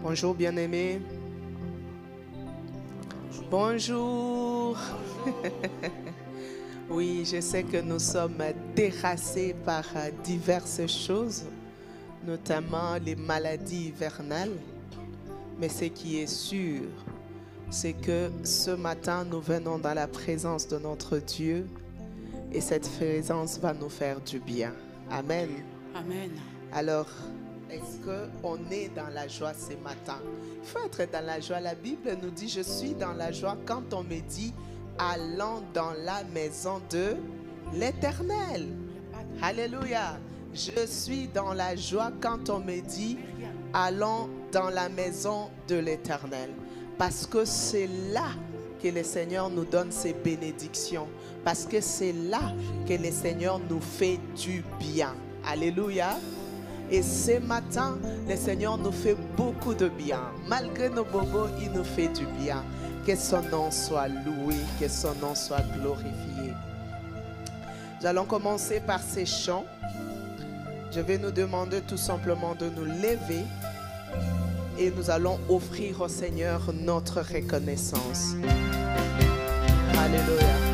Bonjour bien-aimés. Bonjour. Oui, je sais que nous sommes terrassés par diverses choses, notamment les maladies hivernales. Mais ce qui est sûr, c'est que ce matin, nous venons dans la présence de notre Dieu et cette présence va nous faire du bien. Amen. Amen. Alors, est-ce qu'on est dans la joie ce matin? Il faut être dans la joie. La Bible nous dit, je suis dans la joie quand on me dit, allons dans la maison de l'Éternel. Alléluia. Je suis dans la joie quand on me dit, allons dans la maison de l'Éternel. Parce que c'est là que le Seigneur nous donne ses bénédictions. Parce que c'est là que le Seigneur nous fait du bien. Alléluia. Et ce matin, le Seigneur nous fait beaucoup de bien. Malgré nos bobos, il nous fait du bien. Que son nom soit loué, que son nom soit glorifié. Nous allons commencer par ces chants. Je vais nous demander tout simplement de nous lever et nous allons offrir au Seigneur notre reconnaissance. Alléluia.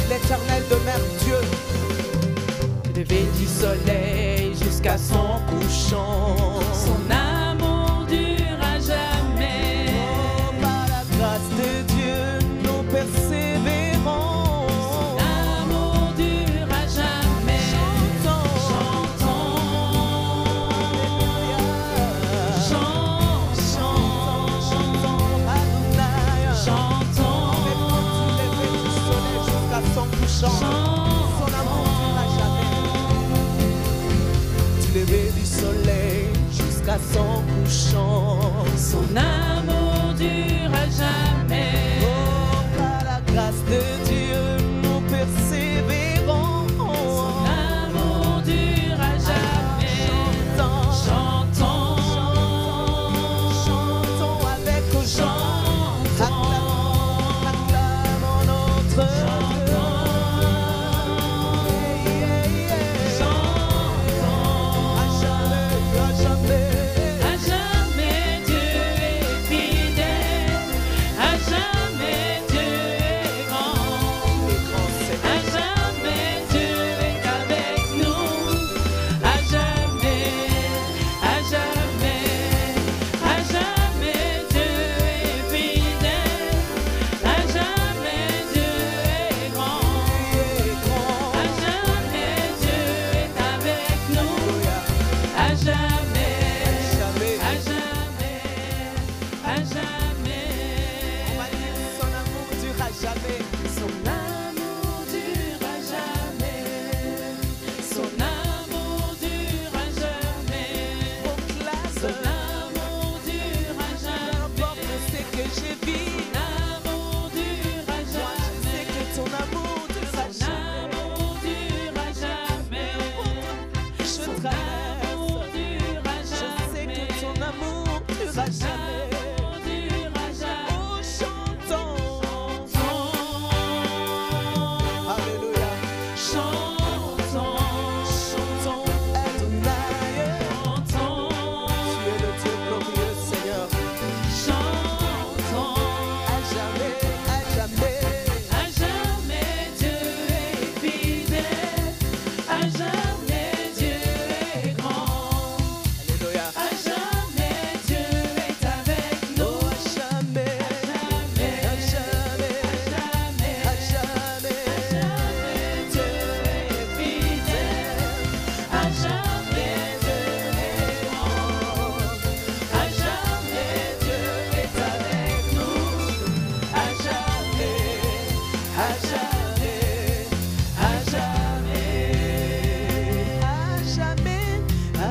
L'Éternel demeure Dieu. Lever du soleil jusqu'à son couchant, son amour dure à jamais. Oh, par la grâce de Dieu, nous persévérons. Son amour dure à jamais. Chantons, chantons, chantons, Adonai. chantons, Lever du soleil jusqu'à son couchant. Son amour dure à jamais. Du lever du soleil jusqu'à son couchant. son amour dure à jamais. Oh, par la grâce de Dieu, nous persévérons. Son amour dure à jamais. Chantons, Chantons avec joie. Acclamons notre Dieu. À jamais, à jamais. à jamais Dieu est fidèle. À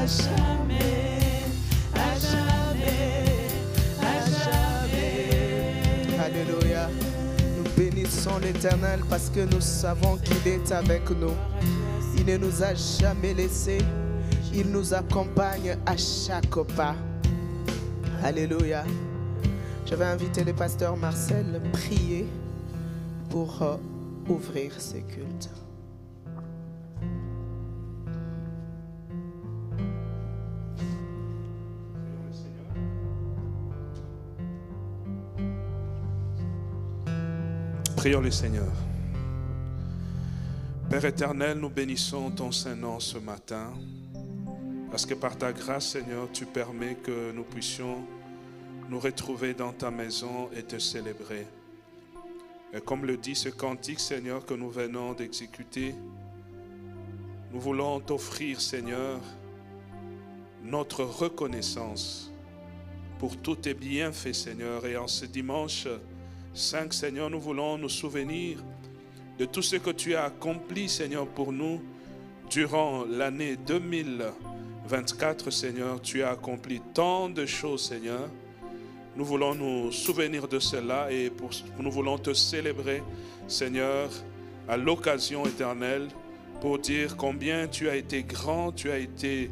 jamais, à jamais, à jamais. Alléluia. Nous bénissons l'Éternel parce que nous savons qu'il est avec nous. Il ne nous a jamais laissés. Il nous accompagne à chaque pas. Alléluia. Je vais inviter le pasteur Marcel à prier pour ouvrir ce culte. Prions le Seigneur. Père éternel, nous bénissons ton Saint-Nom ce matin, parce que par ta grâce, Seigneur, tu permets que nous puissions nous retrouver dans ta maison et te célébrer. Et comme le dit ce cantique, Seigneur, que nous venons d'exécuter, nous voulons t'offrir, Seigneur, notre reconnaissance pour tous tes bienfaits, Seigneur. Et en ce dimanche 5, Seigneur, nous voulons nous souvenir de tout ce que tu as accompli, Seigneur, pour nous durant l'année 2024, Seigneur. Tu as accompli tant de choses, Seigneur. Nous voulons nous souvenir de cela et nous voulons te célébrer, Seigneur, à l'occasion éternelle, pour dire combien tu as été grand, tu as été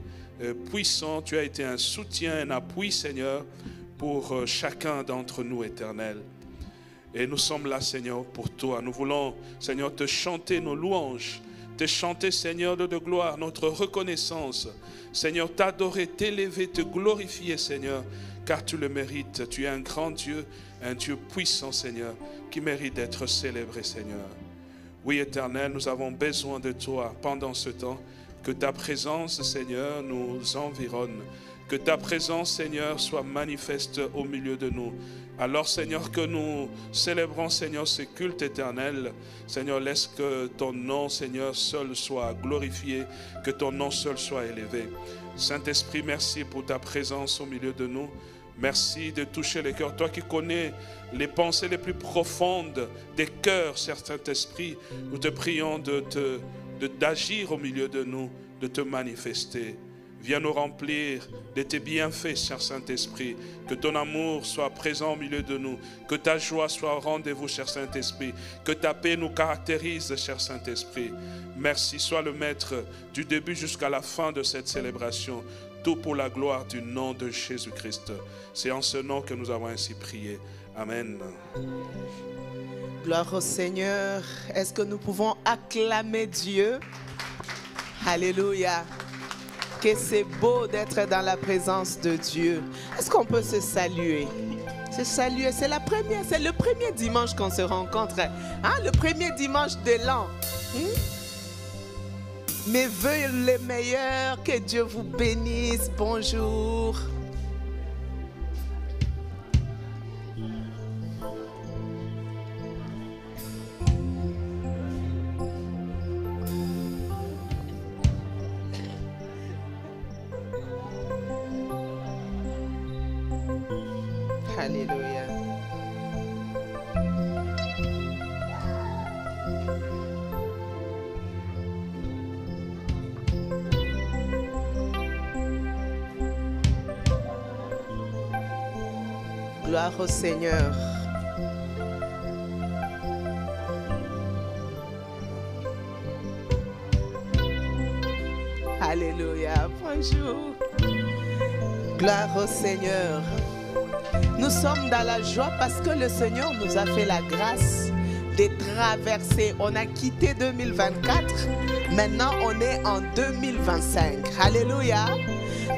puissant, tu as été un soutien, un appui, Seigneur, pour chacun d'entre nous, éternel. Et nous sommes là, Seigneur, pour toi. Nous voulons, Seigneur, te chanter nos louanges, te chanter, Seigneur, de gloire, notre reconnaissance. Seigneur, t'adorer, t'élever, te glorifier, Seigneur, car tu le mérites. Tu es un grand Dieu, un Dieu puissant, Seigneur, qui mérite d'être célébré, Seigneur. Oui, Éternel, nous avons besoin de toi pendant ce temps. Que ta présence, Seigneur, nous environne. Que ta présence, Seigneur, soit manifeste au milieu de nous. Alors, Seigneur, que nous célébrons, Seigneur, ce culte éternel. Seigneur, laisse que ton nom, Seigneur, seul soit glorifié, que ton nom seul soit élevé. Saint-Esprit, merci pour ta présence au milieu de nous. Merci de toucher les cœurs. Toi qui connais les pensées les plus profondes des cœurs, Saint-Esprit, nous te prions d'agir au milieu de nous, de te manifester. Viens nous remplir de tes bienfaits, cher Saint-Esprit. Que ton amour soit présent au milieu de nous. Que ta joie soit au rendez-vous, cher Saint-Esprit. Que ta paix nous caractérise, cher Saint-Esprit. Merci, sois le maître du début jusqu'à la fin de cette célébration. Tout pour la gloire du nom de Jésus-Christ. C'est en ce nom que nous avons ainsi prié. Amen. Gloire au Seigneur. Est-ce que nous pouvons acclamer Dieu? Alléluia. Que c'est beau d'être dans la présence de Dieu. Est-ce qu'on peut se saluer? Se saluer, c'est le premier dimanche qu'on se rencontre. Hein? Le premier dimanche de l'an. Mes vœux les meilleurs, que Dieu vous bénisse. Bonjour. Alléluia. Gloire au Seigneur. Alléluia. Bonjour. Gloire au Seigneur. Nous sommes dans la joie parce que le Seigneur nous a fait la grâce de traverser. On a quitté 2024. Maintenant, on est en 2025. Alléluia.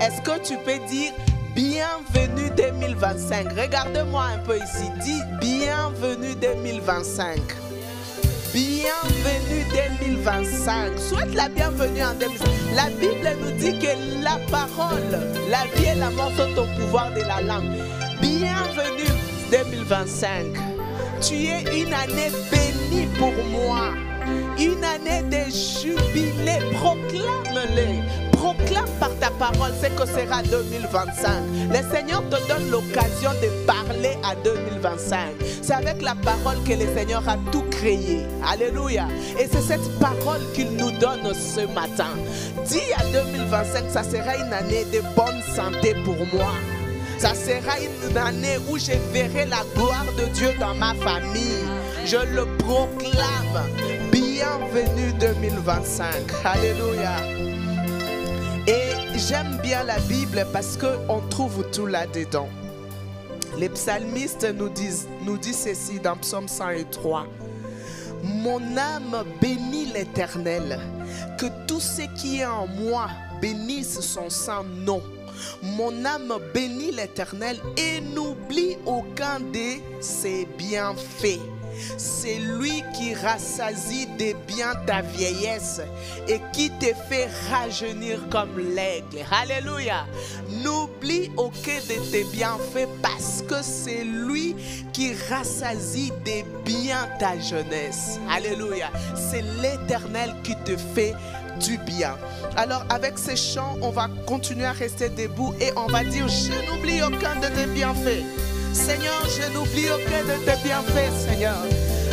Est-ce que tu peux dire bienvenue 2025? Regarde-moi un peu ici. Dis bienvenue 2025. Bienvenue 2025. Souhaite la bienvenue en 2025. La Bible nous dit que la parole, la vie et la mort sont au pouvoir de la langue. Bienvenue 2025. Tu es une année bénie pour moi. Une année de jubilé. Proclame-le. Proclame par ta parole ce que sera 2025. Le Seigneur te donne l'occasion de parler à 2025. C'est avec la parole que le Seigneur a tout créé. Alléluia. Et c'est cette parole qu'il nous donne ce matin. Dis à 2025, ça sera une année de bonne santé pour moi. Ça sera une année où je verrai la gloire de Dieu dans ma famille. Je le proclame. Bienvenue 2025. Alléluia. Et j'aime bien la Bible parce qu'on trouve tout là-dedans. Les psalmistes nous disent ceci dans Psaume 103. Mon âme bénit l'Éternel. Que tout ce qui est en moi bénisse son saint nom. Mon âme bénit l'Éternel et n'oublie aucun de ses bienfaits. C'est lui qui rassasie de bien ta vieillesse et qui te fait rajeunir comme l'aigle. Alléluia. N'oublie aucun de tes bienfaits parce que c'est lui qui rassasie de bien ta jeunesse. Alléluia. C'est l'Éternel qui te fait du bien. Alors avec ces chants, on va continuer à rester debout et on va dire: je n'oublie aucun de tes bienfaits. Seigneur, je n'oublie aucun de tes bienfaits, Seigneur.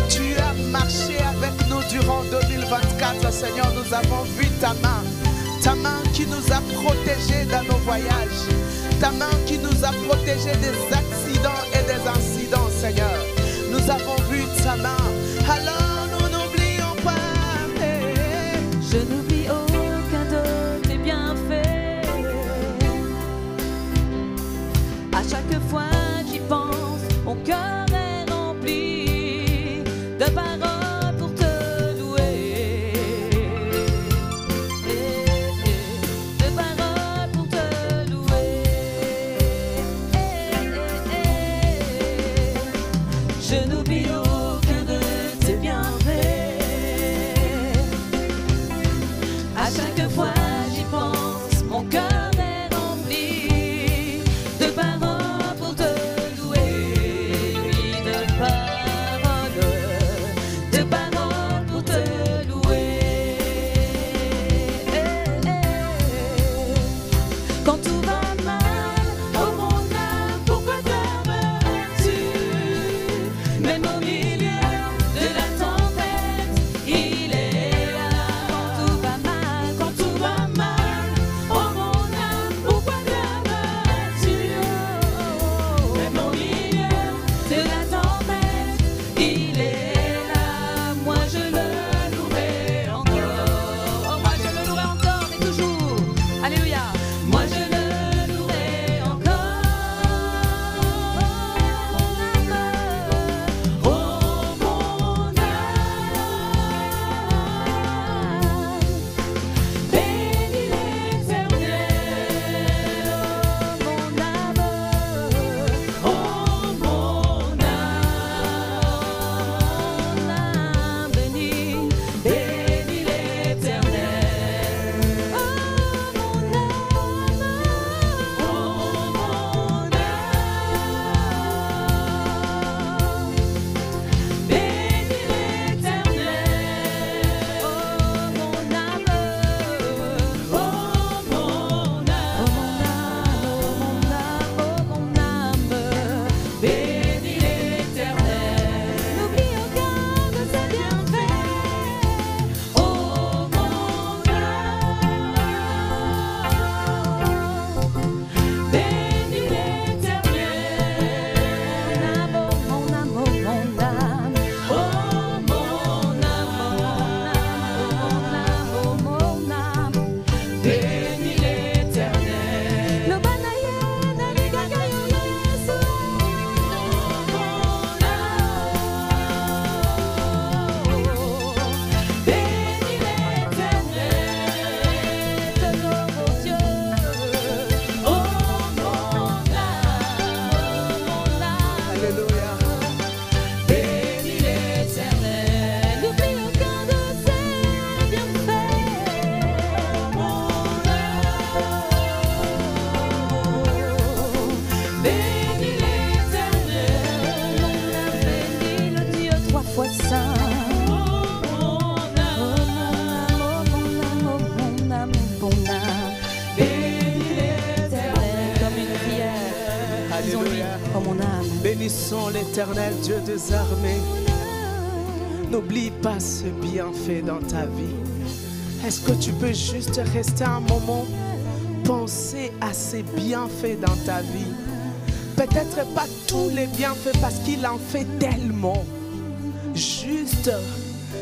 Tu as marché avec nous durant 2024, Seigneur. Nous avons vu ta main qui nous a protégés dans nos voyages, ta main qui nous a protégés des accidents et des incidents, Seigneur. Nous avons vu ta main. Alors nous n'oublions pas. Je n'oublie aucun de tes bienfaits. À chaque fois j'y pense, mon cœur est rempli de paroles pour te louer. De paroles pour te louer. Je n'oublie aucun de tes bienfaits. À chaque fois j'y pense, mon cœur est rempli de paroles pour te louer. Oui, de paroles pour te louer. Quand tout va mal, oh mon âme, pourquoi t'aimes-tu? Même au milieu de la tempête, il est là. Quand tout va mal, oh mon âme, pourquoi t'aimes-tu? Même au milieu de la tempête, il est là. Moi je le louerai encore. Oh, moi je le louerai encore et toujours. Alléluia. Moi je le louerai encore. Oh mon âme, bénis l'Éternel. Oh mon âme, bénis l'Éternel. Oh mon bénissons l'Éternel, Dieu des armées. N'oublie pas ce bienfait dans ta vie. Est-ce que tu peux juste rester un moment, penser à ces bienfaits dans ta vie? Peut-être pas tous les bienfaits parce qu'il en fait tellement. Juste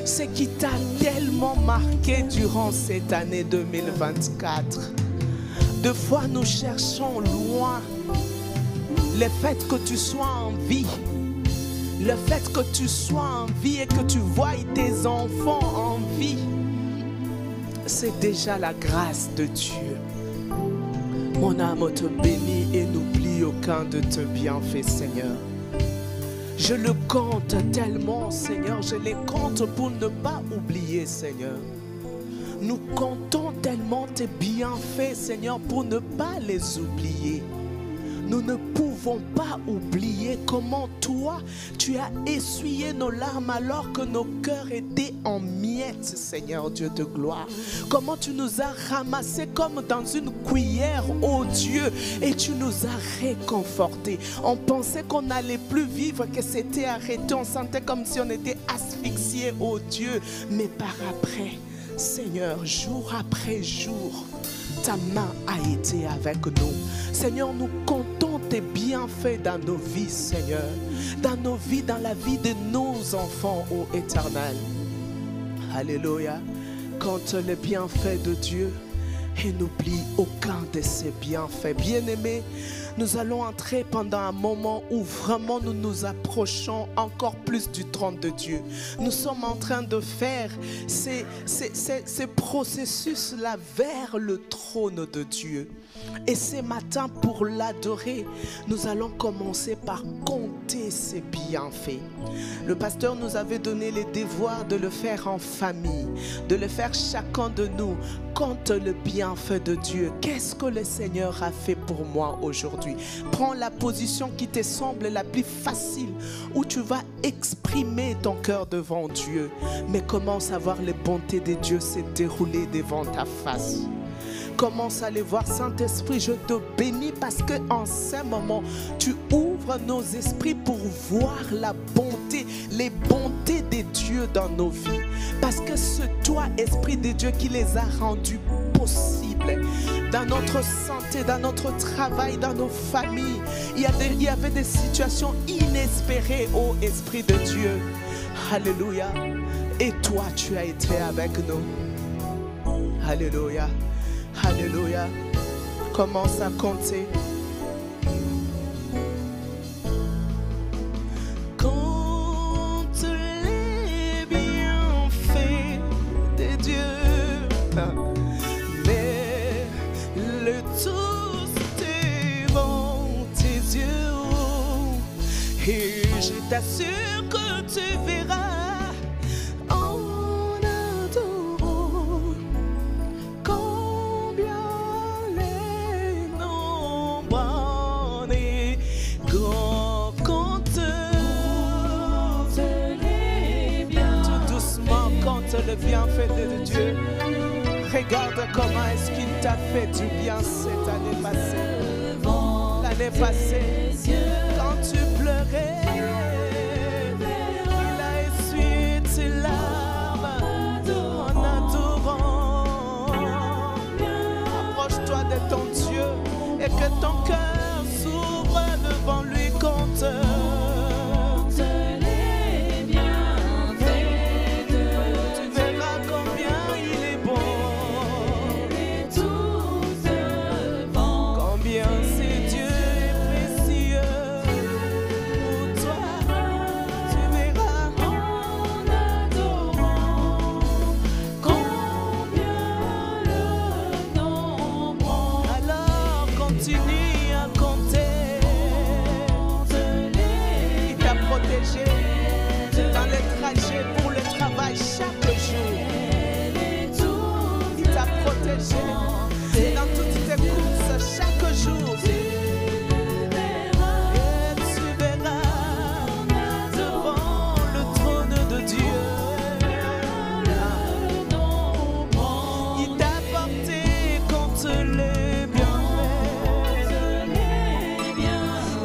ce qui t'a tellement marqué durant cette année 2024. Deux fois nous cherchons loin le fait que tu sois en vie. Le fait que tu sois en vie et que tu vois tes enfants en vie, c'est déjà la grâce de Dieu. Mon âme te bénit et n'oublie aucun de tes bienfaits, Seigneur. Je le compte tellement, Seigneur, je les compte pour ne pas oublier, Seigneur. Nous comptons tellement tes bienfaits, Seigneur, pour ne pas les oublier. Nous ne pouvons pas oublier comment toi, tu as essuyé nos larmes alors que nos cœurs étaient en miettes, Seigneur Dieu de gloire. Comment tu nous as ramassés comme dans une cuillère, oh Dieu, et tu nous as réconfortés. On pensait qu'on n'allait plus vivre, que c'était arrêté. On sentait comme si on était asphyxié, oh Dieu. Mais par après, Seigneur, jour après jour, ta main a été avec nous. Seigneur, nous comptons tes bienfaits dans nos vies, Seigneur. Dans nos vies, dans la vie de nos enfants, ô Éternel. Alléluia. Compte les bienfaits de Dieu et n'oublie aucun de ses bienfaits. Bien-aimés, nous allons entrer pendant un moment où vraiment nous nous approchons encore plus du trône de Dieu. Nous sommes en train de faire ces processus-là vers le trône de Dieu. Et ce matin, pour l'adorer, nous allons commencer par compter ses bienfaits. Le pasteur nous avait donné le devoir de le faire en famille, de le faire chacun de nous. Compte le bienfait de Dieu. Qu'est-ce que le Seigneur a fait pour moi aujourd'hui? Prends la position qui te semble la plus facile, où tu vas exprimer ton cœur devant Dieu. Mais commence à voir les bontés de Dieu se dérouler devant ta face. Commence à les voir. Saint-Esprit, je te bénis parce qu'en ce moment, tu ouvres nos esprits pour voir la bonté, les bontés de Dieu dans nos vies. Parce que c'est toi, Esprit de Dieu, qui les a rendus possibles. Dans notre santé, dans notre travail, dans nos familles, il y avait des situations inespérées, ô Esprit de Dieu. Alléluia. Et toi, tu as été avec nous. Alléluia. Alléluia. Commence à compter. Compte les bienfaits de Dieu. Mais le tous devant tes yeux. Et je t'assure que tu verras. Le bienfait de Dieu. Regarde comment est-ce qu'il t'a fait du bien cette année passée. L'année passée, quand tu pleurais, il a essuyé tes larmes en adorant. Approche-toi de ton Dieu et que ton cœur s'ouvre devant lui. Compte. Dans les trajets pour le travail chaque jour. Il t'a protégé dans toutes tes courses chaque jour. Et tu verras devant le trône de Dieu. Il t'a porté contre les bienfaits.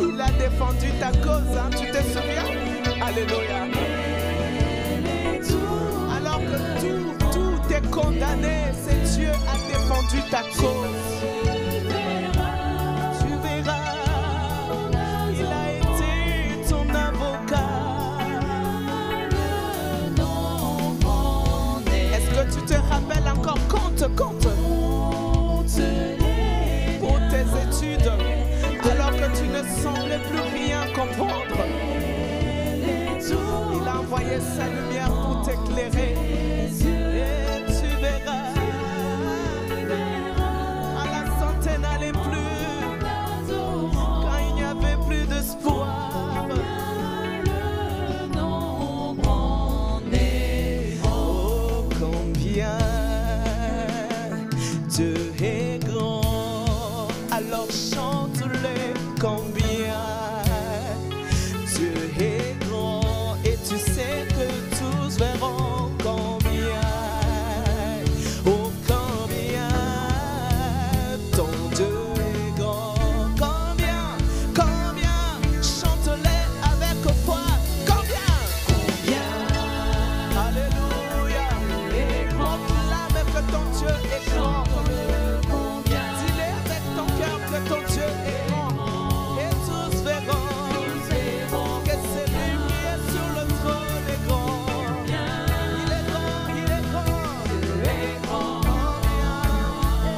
Il a défendu ta cause, hein, tu te souviens? Alléluia. Alors que tout est condamné, c'est Dieu a défendu ta cause. Tu verras, il a été ton avocat. Est-ce que tu te rappelles encore? Compte pour tes études, alors que tu ne semblais plus rien comprendre. Il a envoyé sa lumière pour t'éclairer. Et tu verras, à la santé n'allait plus, quand il n'y avait plus d'espoir. Oh, combien Dieu est grand, alors chante-le. Combien Dieu est grand, et tu sais que tous verront combien. Oh, combien ton Dieu est grand. Combien, chante-le avec foi. Combien, alléluia. Proclame que ton Dieu est grand. Dis-le avec ton cœur que ton Dieu est grand. Et tous verront que c'est lui qui est sur le trône est grand. Il est grand, il est grand.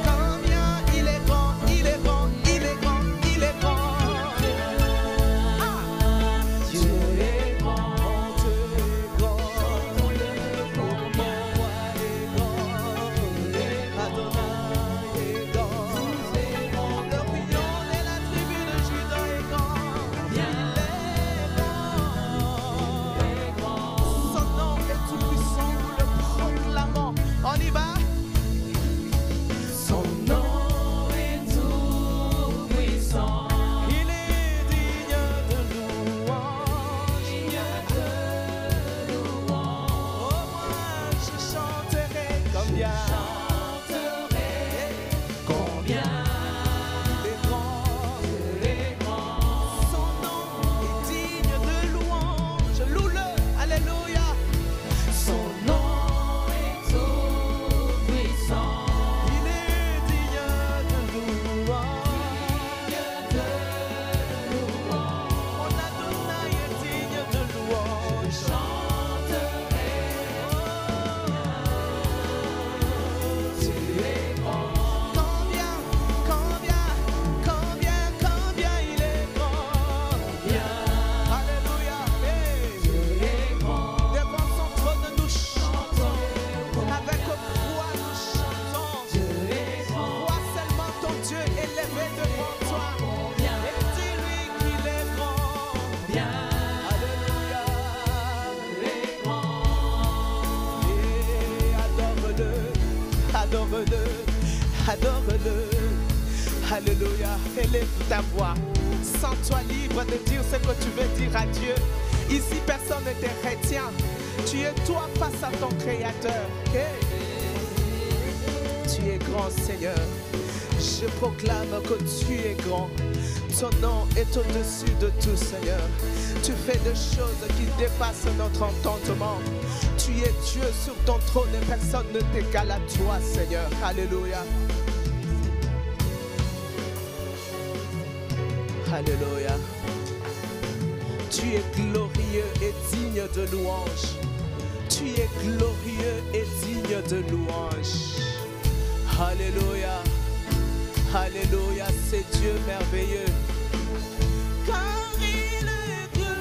Combien il est grand, il est grand, il est grand, il est grand. Ah, Dieu est grand, Dieu est grand. Mon roi est grand. Adonai est grand. Le lion de la tribu de Juda est grand. Il est grand. Son nom est tout puissant, nous le proclamons. On y va? Son nom est tout puissant. Il est digne de louange. Oh, moi je chanterai combien. Combien il est grand. Son nom est digne de louange. Loue-le, alléluia. Son nom est tout puissant. Il est digne de louange. Mon Adonai est digne de louange. Chanterai. Tu es grand. Combien il est grand. Alléluia. Devant son trône nous chantons. Avec foi nous chantons. Vois seulement ton Dieu élevé devant toi. Et dis-lui qu'il est grand. Alléluia. Et adore-le. Alléluia. Élève ta voix. Sens-toi libre de dire ce que tu veux dire à Dieu. Ici, personne n'est chrétien. Tu es toi face à ton Créateur. Hey. Tu es grand, Seigneur. Je proclame que tu es grand. Ton nom est au-dessus de tout, Seigneur. Tu fais des choses qui dépassent notre entendement. Tu es Dieu sur ton trône et personne ne t'égale à toi, Seigneur. Alléluia. Alléluia. Tu es glorieux et digne de louange. Tu es glorieux et digne de louange. Alléluia. Alléluia, c'est Dieu merveilleux. Car il est glorieux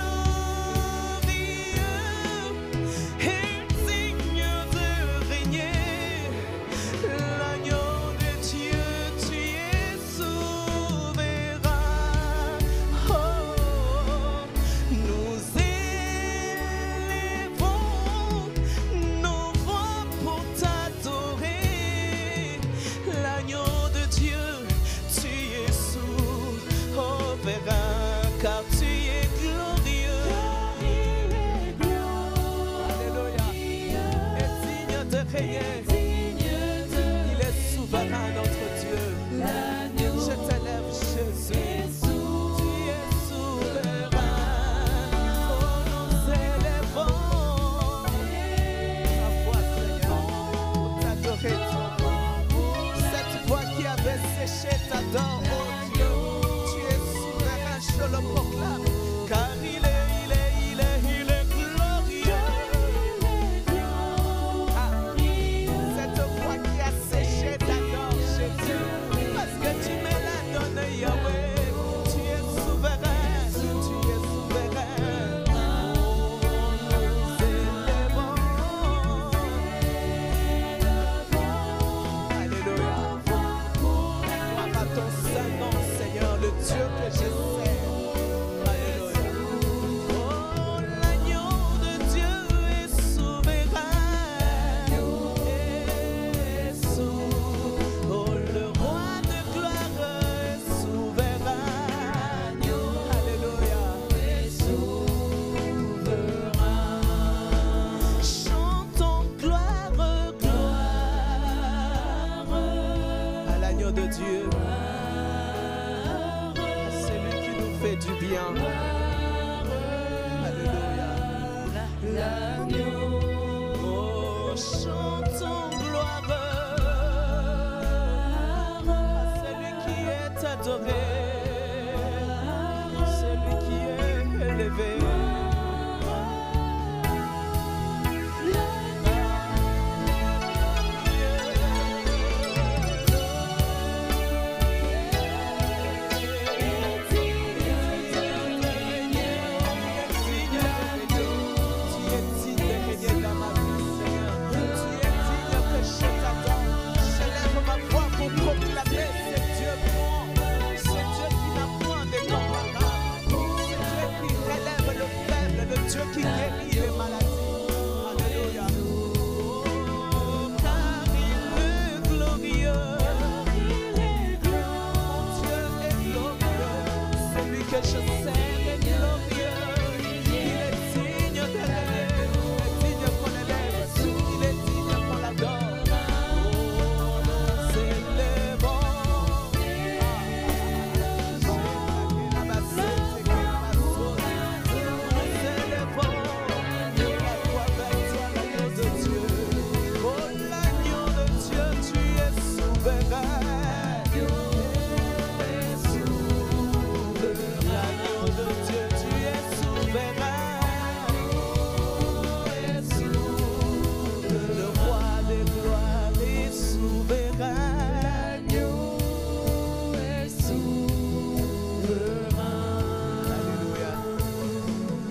et digne de régner. L'agneau de Dieu, tu es souverain. Oh, nous élevons nos voix pour t'adorer. L'agneau de Dieu, tu es souverain. Oh, l'agneau de Dieu. C'est lui qui nous fait du bien. Alléluia. L'agneau. Oh, chantons gloire à celui qui est adoré, celui qui est élevé. Dieu qui guérit les maladies. Alléluia. Oh, car il est glorieux. Mon Dieu est glorieux. Celui que je sers est glorieux. Il est digne de l'élève. Il est digne qu'on l'élève. Il est digne qu'on l'adore. Oh, nous élevons.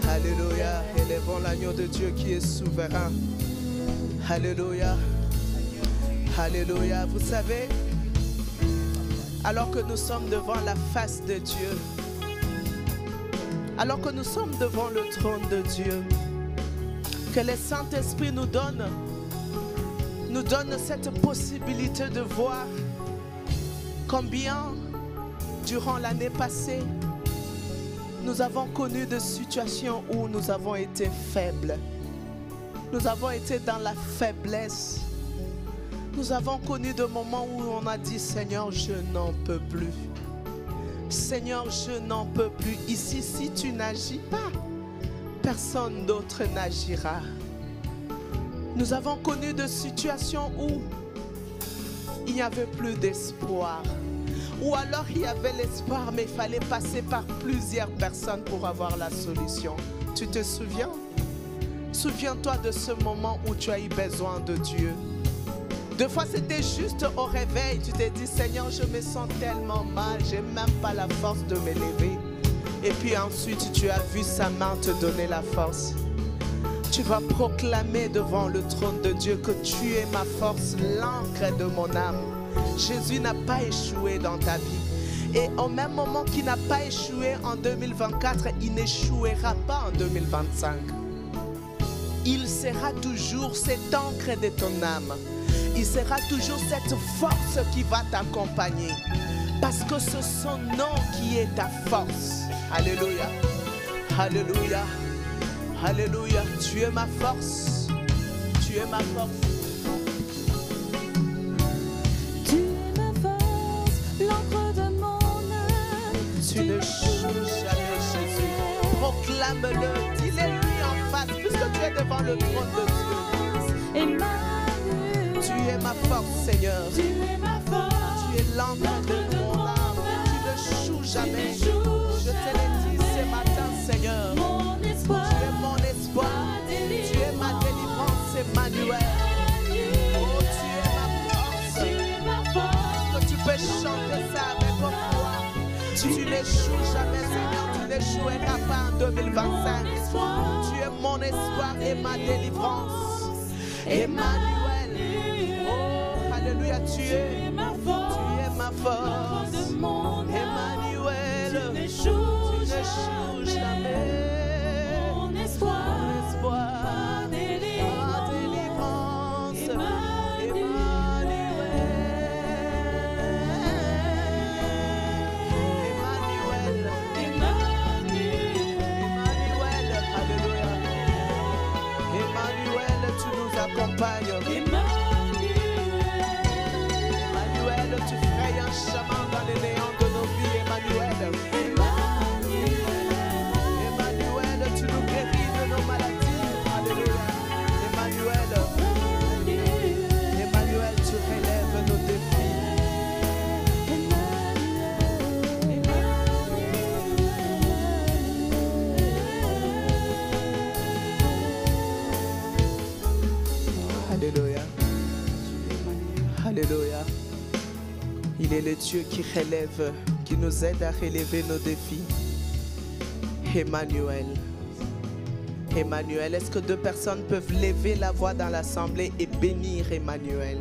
Alléluia, élevons l'agneau de Dieu qui est souverain. Alléluia, alléluia. Vous savez, alors que nous sommes devant la face de Dieu, alors que nous sommes devant le trône de Dieu, que le Saint-Esprit nous donne cette possibilité de voir combien, durant l'année passée, nous avons connu des situations où nous avons été faibles. Nous avons été dans la faiblesse. Nous avons connu des moments où on a dit, Seigneur, je n'en peux plus. Seigneur, je n'en peux plus. Ici, si tu n'agis pas, personne d'autre n'agira. Nous avons connu des situations où il n'y avait plus d'espoir. Ou alors il y avait l'espoir, mais il fallait passer par plusieurs personnes pour avoir la solution. Tu te souviens? Souviens-toi de ce moment où tu as eu besoin de Dieu. Deux fois, c'était juste au réveil. Tu t'es dit, Seigneur, je me sens tellement mal. Je n'ai même pas la force de me lever. Et puis ensuite, tu as vu sa main te donner la force. Tu vas proclamer devant le trône de Dieu que tu es ma force, l'ancre de mon âme. Jésus n'a pas échoué dans ta vie. Et au même moment qu'il n'a pas échoué en 2024, il n'échouera pas en 2025. Il sera toujours cette ancre de ton âme. Il sera toujours cette force qui va t'accompagner. Parce que c'est son nom qui est ta force. Alléluia. Alléluia. Alléluia. Tu es ma force. Tu es ma force. L'encre de mon âme. Tu ne joues jamais, Jésus. Proclame-le, dis-le-lui en face, puisque tu es devant le trône de Dieu. Emmanuel. Tu es ma force, Seigneur. Tu es ma force. Tu es l'encre de mon âme. Tu ne joues jamais. Je te l'ai dit ce matin, Seigneur. Mon espoir. Tu es mon espoir. Tu es ma délivrance, Emmanuel. Oh, tu es ma force. Tu es ma force. Que tu peux chanter ça avec foi. Tu n'échoues jamais, Seigneur. Tu n'échoueras pas en 2025. Tu es mon espoir et ma délivrance. Emmanuel. Oh, alléluia, tu es ma force. Tu es ma force. Emmanuel. Tu n'échoues jamais. Mon espoir. Ma délivrance. Emmanuel, tu frayes un un chemin dans les néants de nos vies, Emmanuel. Emmanuel, tu nous guéris de nos maladies. Alléluia. Emmanuel. Emmanuel, tu relèves nos défis. Alléluia. Alléluia. Il est le Dieu qui relève, qui nous aide à relever nos défis. Emmanuel. Emmanuel, est-ce que deux personnes peuvent lever la voix dans l'assemblée et bénir Emmanuel?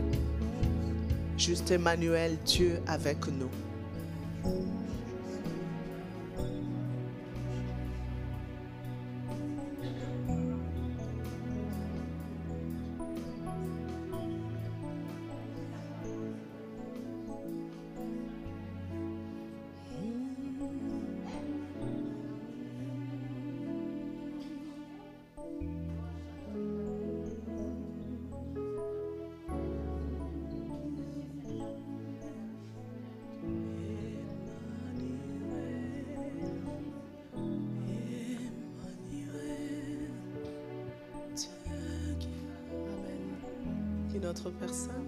Juste Emmanuel, Dieu avec nous. Une autre personne.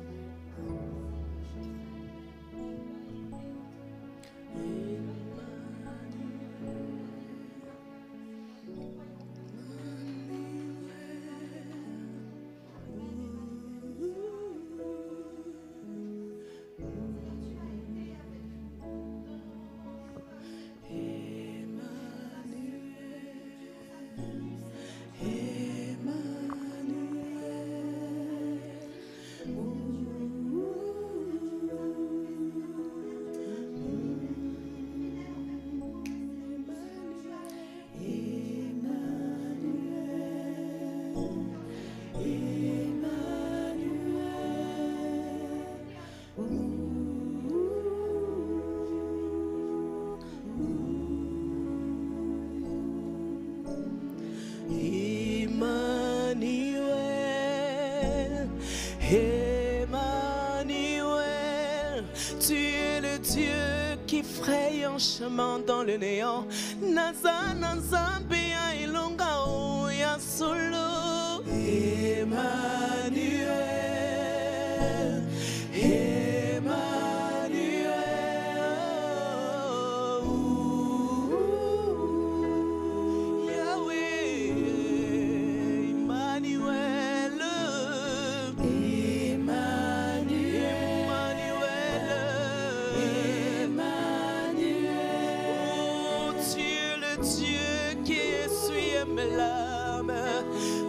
Emmanuel, tu es le Dieu qui fraye un chemin dans le néant. Nazana Zambia ilonga oya solo. Emmanuel,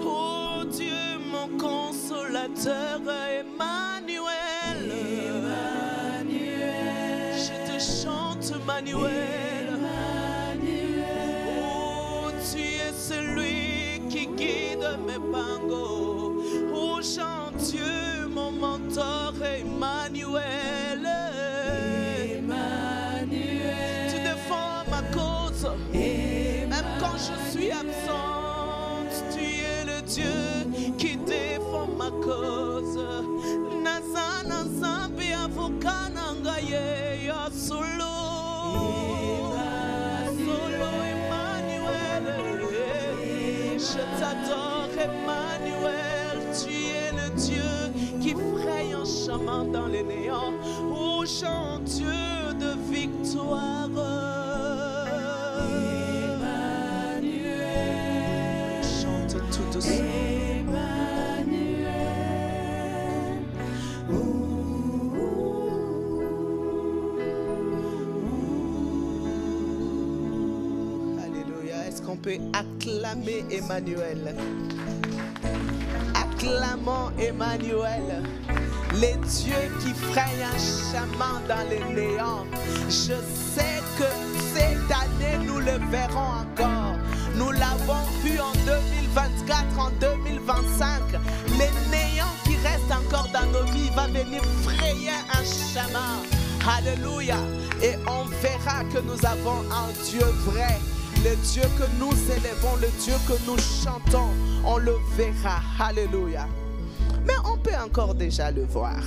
oh Dieu mon consolateur, Emmanuel, je te chante Emmanuel, oh tu es celui qui guide mes pangos, oh chante Dieu mon mentor, Emmanuel, tu défends ma cause, même quand je suis absent. Dieu qui défend ma cause. Nazana Zambi avokana ngaye ya solo. Solo Emmanuel. Je t'adore Emmanuel. Tu es le Dieu qui fraye un chemin dans les néants. Oh chante Dieu de victoire. On peut acclamer Emmanuel. Acclamons Emmanuel, les dieux qui fraye un chemin dans les néants. Je sais que cette année nous le verrons encore. Nous l'avons vu en 2024, en 2025. Les néants qui restent encore dans nos vies va venir frayer un chemin. Alléluia. Et on verra que nous avons un Dieu vrai. Le Dieu que nous élevons, le Dieu que nous chantons, on le verra. Alléluia. Mais on peut encore déjà le voir.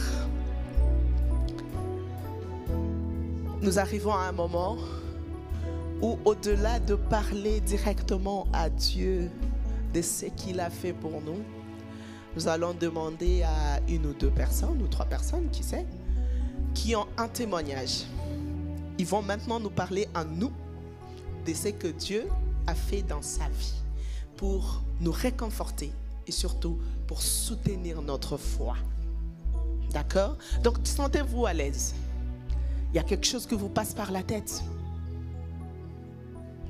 nous arrivons à un moment où, au-delà de parler directement à Dieu de ce qu'il a fait pour nous, nous allons demander à une ou deux personnes, ou trois personnes, qui sait, qui ont un témoignage. Ils vont maintenant nous parler à nous de ce que Dieu a fait dans sa vie pour nous réconforter et surtout pour soutenir notre foi. D'accord? Donc, sentez-vous à l'aise. Il y a quelque chose qui vous passe par la tête.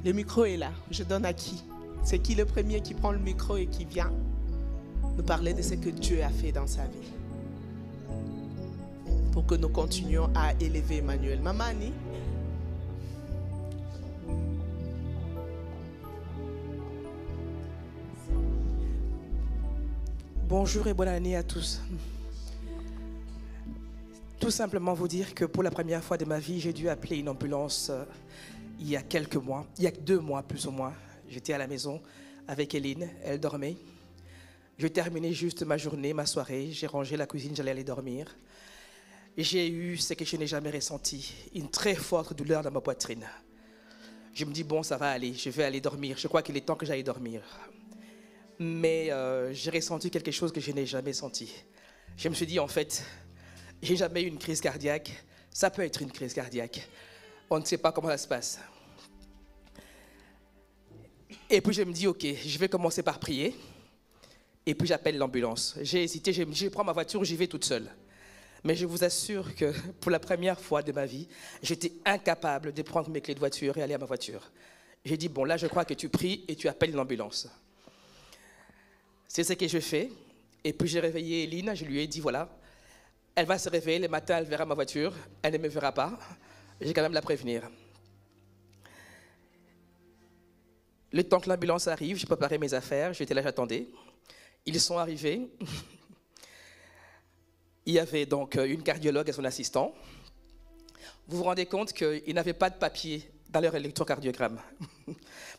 Le micro est là. Je donne à qui? C'est qui le premier qui prend le micro et qui vient nous parler de ce que Dieu a fait dans sa vie? Pour que nous continuions à élever Emmanuel. Maman Annie? Bonjour et bonne année à tous. Tout simplement vous dire que pour la première fois de ma vie, j'ai dû appeler une ambulance il y a quelques mois, il y a 2 mois plus ou moins. J'étais à la maison avec Hélène, elle dormait. Je terminais juste ma journée, ma soirée, j'ai rangé la cuisine, j'allais aller dormir. Et j'ai eu ce que je n'ai jamais ressenti, une très forte douleur dans ma poitrine. Je me dis, bon, ça va aller, je vais aller dormir. Je crois qu'il est temps que j'aille dormir. Mais j'ai ressenti quelque chose que je n'ai jamais senti. Je me suis dit, en fait, j'ai jamais eu une crise cardiaque. Ça peut être une crise cardiaque. On ne sait pas comment ça se passe. Et puis je me dis, ok, je vais commencer par prier. Et puis j'appelle l'ambulance. J'ai hésité, je prends ma voiture, j'y vais toute seule. Mais je vous assure que pour la première fois de ma vie, j'étais incapable de prendre mes clés de voiture et aller à ma voiture. J'ai dit, bon, là, je crois que tu pries et tu appelles l'ambulance. C'est ce que je fais. Et puis j'ai réveillé Eline, je lui ai dit, voilà, elle va se réveiller, le matin, elle verra ma voiture, elle ne me verra pas. J'ai quand même la prévenir. Le temps que l'ambulance arrive, j'ai préparé mes affaires, j'étais là, j'attendais. Ils sont arrivés. Il y avait donc une cardiologue et son assistant. Vous vous rendez compte qu'ils n'avaient pas de papier dans leur électrocardiogramme.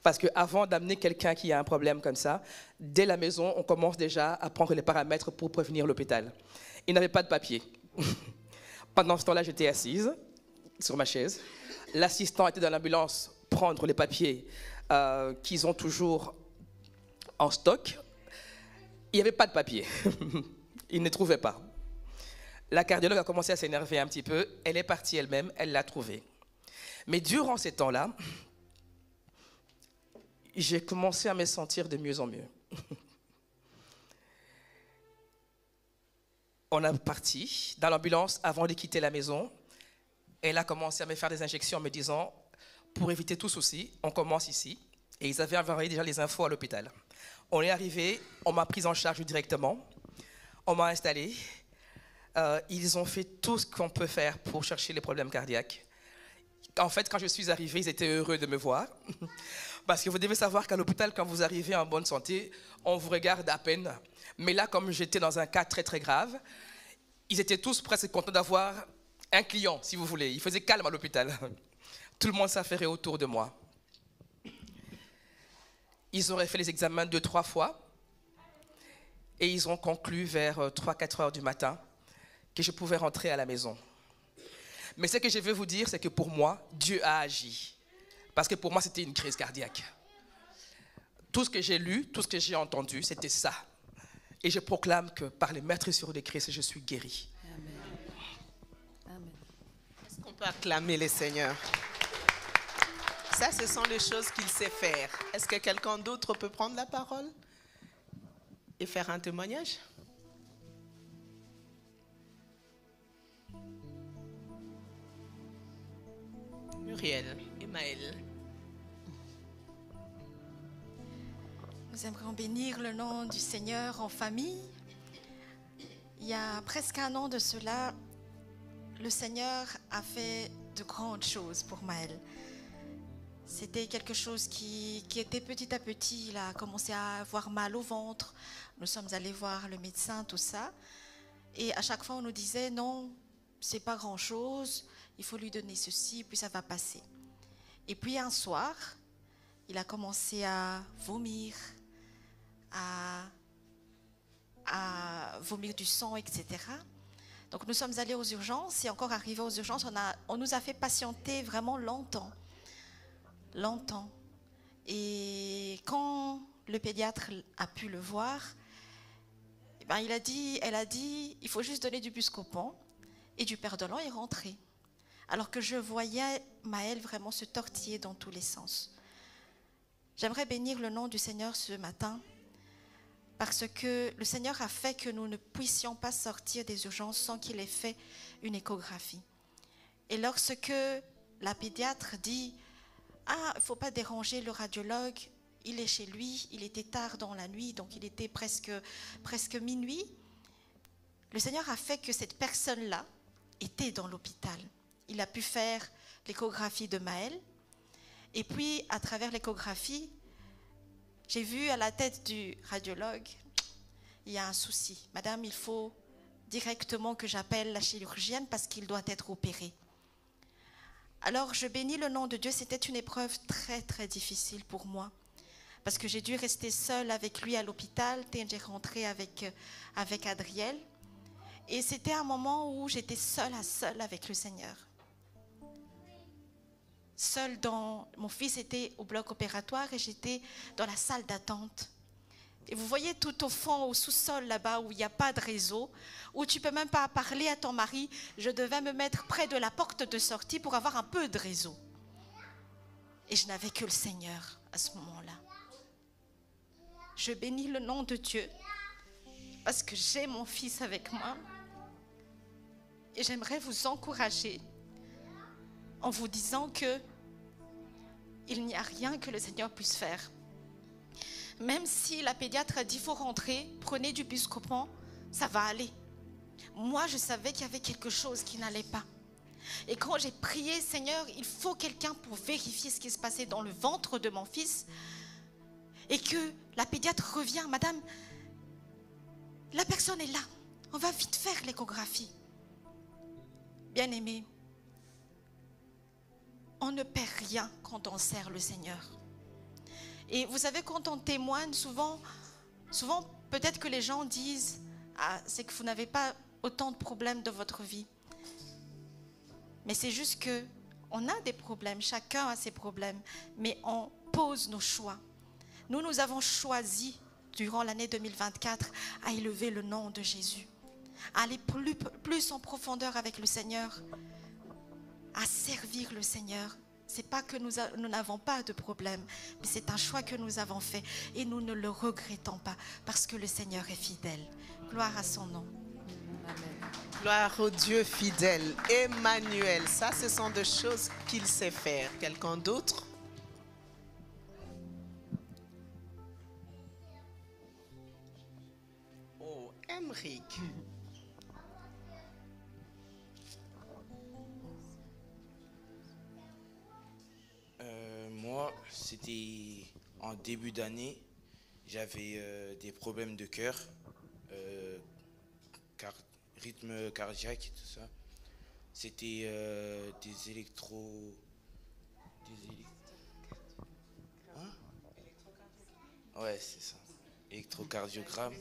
Parce qu'avant d'amener quelqu'un qui a un problème comme ça, dès la maison, on commence déjà à prendre les paramètres pour prévenir l'hôpital. Ils n'avaient pas de papier. Pendant ce temps-là, j'étais assise sur ma chaise. L'assistant était dans l'ambulance prendre les papiers qu'ils ont toujours en stock. Il n'y avait pas de papier. Ils ne trouvaient pas. La cardiologue a commencé à s'énerver un petit peu. Elle est partie elle-même, elle l'a trouvé. Mais durant ces temps-là, j'ai commencé à me sentir de mieux en mieux. On est parti dans l'ambulance avant de quitter la maison. Elle a commencé à me faire des injections en me disant, pour éviter tout souci, on commence ici. Et ils avaient envoyé déjà les infos à l'hôpital. On est arrivé, on m'a prise en charge directement. On m'a installé. Ils ont fait tout ce qu'on peut faire pour chercher les problèmes cardiaques. En fait, quand je suis arrivé, ils étaient heureux de me voir. Parce que vous devez savoir qu'à l'hôpital, quand vous arrivez en bonne santé, on vous regarde à peine. Mais là, comme j'étais dans un cas très très grave, ils étaient tous presque contents d'avoir un client, si vous voulez. Il faisait calme à l'hôpital. Tout le monde s'affairait autour de moi. Ils auraient fait les examens 2-3 fois. Et ils ont conclu vers 3-4 heures du matin que je pouvais rentrer à la maison. Mais ce que je veux vous dire, c'est que pour moi, Dieu a agi. Parce que pour moi, c'était une crise cardiaque. Tout ce que j'ai lu, tout ce que j'ai entendu, c'était ça. Et je proclame que par les meurtrissures de Christ, je suis guéri. Amen. Amen. Est-ce qu'on peut acclamer le Seigneur? Ça, ce sont les choses qu'il sait faire. Est-ce que quelqu'un d'autre peut prendre la parole et faire un témoignage? Muriel, Emmaël. Nous aimerions bénir le nom du Seigneur en famille. Il y a presque 1 an de cela, le Seigneur a fait de grandes choses pour Maël. C'était quelque chose qui était petit à petit. Il a commencé à avoir mal au ventre. Nous sommes allés voir le médecin, tout ça. Et à chaque fois, on nous disait non, c'est pas grand-chose. Il faut lui donner ceci, puis ça va passer. Et puis un soir, il a commencé à vomir, à vomir du sang, etc. Donc nous sommes allés aux urgences et encore arrivés aux urgences, on nous a fait patienter vraiment longtemps. Longtemps. Et quand le pédiatre a pu le voir, eh ben, elle a dit, il faut juste donner du Buscopan et du Perdolan et rentrer. Alors que je voyais Maëlle vraiment se tortiller dans tous les sens. J'aimerais bénir le nom du Seigneur ce matin parce que le Seigneur a fait que nous ne puissions pas sortir des urgences sans qu'il ait fait une échographie. Et lorsque la pédiatre dit « Ah, il ne faut pas déranger le radiologue, il est chez lui, il était tard dans la nuit, donc il était presque minuit », le Seigneur a fait que cette personne-là était dans l'hôpital. Il a pu faire l'échographie de Maëlle. Et puis, à travers l'échographie, j'ai vu à la tête du radiologue, il y a un souci. Madame, il faut directement que j'appelle la chirurgienne parce qu'il doit être opéré. Alors, je bénis le nom de Dieu. C'était une épreuve très, très difficile pour moi. Parce que j'ai dû rester seule avec lui à l'hôpital. J'ai rentré avec Adriel. Et c'était un moment où j'étais seule à seule avec le Seigneur. Seule dans... Mon fils était au bloc opératoire et j'étais dans la salle d'attente. Et vous voyez tout au fond, au sous-sol là-bas, où il n'y a pas de réseau, où tu ne peux même pas parler à ton mari, je devais me mettre près de la porte de sortie pour avoir un peu de réseau. Et je n'avais que le Seigneur à ce moment-là. Je bénis le nom de Dieu parce que j'ai mon fils avec moi. Et j'aimerais vous encourager en vous disant que il n'y a rien que le Seigneur puisse faire. Même si la pédiatre a dit « il faut rentrer, prenez du Buscopan, ça va aller ». Moi, je savais qu'il y avait quelque chose qui n'allait pas. Et quand j'ai prié « Seigneur, il faut quelqu'un pour vérifier ce qui se passait dans le ventre de mon fils », et que la pédiatre revient « Madame, la personne est là, on va vite faire l'échographie ». Bien-aimés, on ne perd rien quand on sert le Seigneur. Et vous savez, quand on témoigne, souvent peut-être que les gens disent « Ah, c'est que vous n'avez pas autant de problèmes dans votre vie. » Mais c'est juste qu'on a des problèmes, chacun a ses problèmes, mais on pose nos choix. Nous avons choisi, durant l'année 2024, à élever le nom de Jésus, à aller plus en profondeur avec le Seigneur, à servir le Seigneur. Ce n'est pas que nous n'avons pas de problème, mais c'est un choix que nous avons fait et nous ne le regrettons pas parce que le Seigneur est fidèle. Gloire à son nom. Amen. Gloire au Dieu fidèle. Emmanuel, ça ce sont des choses qu'il sait faire. Quelqu'un d'autre? Oh, Emric. Moi, c'était en début d'année, j'avais des problèmes de cœur, rythme cardiaque et tout ça. C'était des électro... Hein? Ouais, c'est ça. Électrocardiogramme.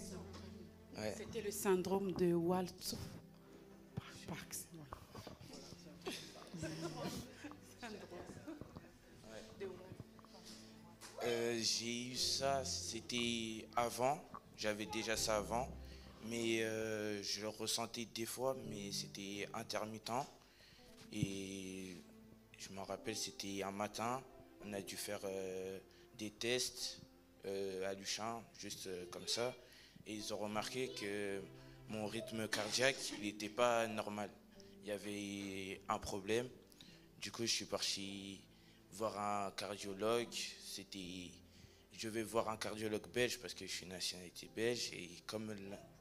Ouais. C'était le syndrome de Waltz. Parkinson. J'ai eu ça, c'était avant, j'avais déjà ça avant, mais je le ressentais des fois, mais c'était intermittent. Et je me rappelle, c'était un matin, on a dû faire des tests à Luchin, juste comme ça, et ils ont remarqué que mon rythme cardiaque, il n'était pas normal. Il y avait un problème, du coup je suis parti voir un cardiologue. Je vais voir un cardiologue belge parce que je suis nationalité belge et comme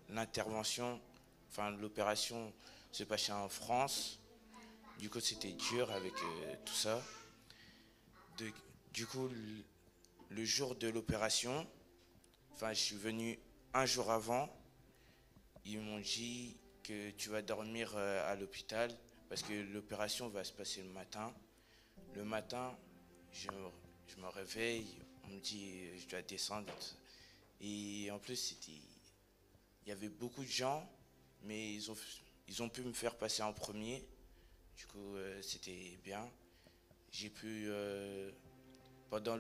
l'intervention, enfin l'opération se passait en France, du coup c'était dur avec tout ça. Du coup le jour de l'opération, enfin je suis venu un jour avant, ils m'ont dit que tu vas dormir à l'hôpital parce que l'opération va se passer le matin. Le matin, je me réveille, on me dit je dois descendre. Et en plus, il y avait beaucoup de gens, mais ils ont pu me faire passer en premier. Du coup, c'était bien. J'ai pu, pendant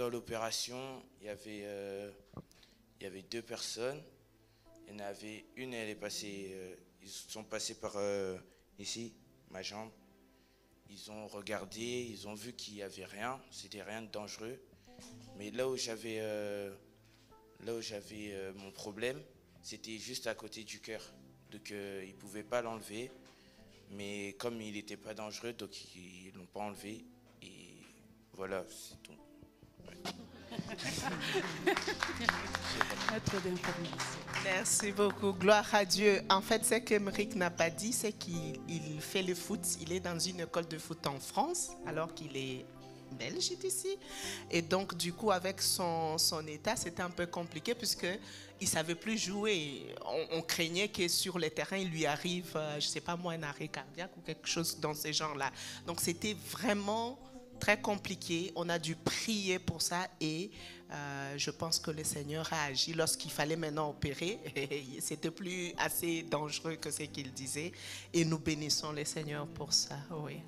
l'opération, il y avait 2 personnes. Il y en avait une, elle est passée, ils sont passés par ici, ma jambe. Ils ont regardé, ils ont vu qu'il n'y avait rien, c'était rien de dangereux. Mais là où j'avais mon problème, c'était juste à côté du cœur. Donc ils ne pouvaient pas l'enlever. Mais comme il n'était pas dangereux, donc ils ne l'ont pas enlevé. Et voilà, c'est tout. Merci beaucoup, gloire à Dieu. En fait, ce qu'Emeric n'a pas dit, c'est qu'il fait le foot. Il est dans une école de foot en France, alors qu'il est belge ici. Et donc, du coup, avec son état, c'était un peu compliqué puisqu'il ne savait plus jouer. On craignait que sur le terrain, il lui arrive, je ne sais pas moi, un arrêt cardiaque ou quelque chose dans ce genre-là. Donc, c'était vraiment très compliqué. On a dû prier pour ça et je pense que le Seigneur a agi lorsqu'il fallait maintenant opérer. C'était plus assez dangereux que ce qu'il disait et nous bénissons le Seigneur pour ça. Oui.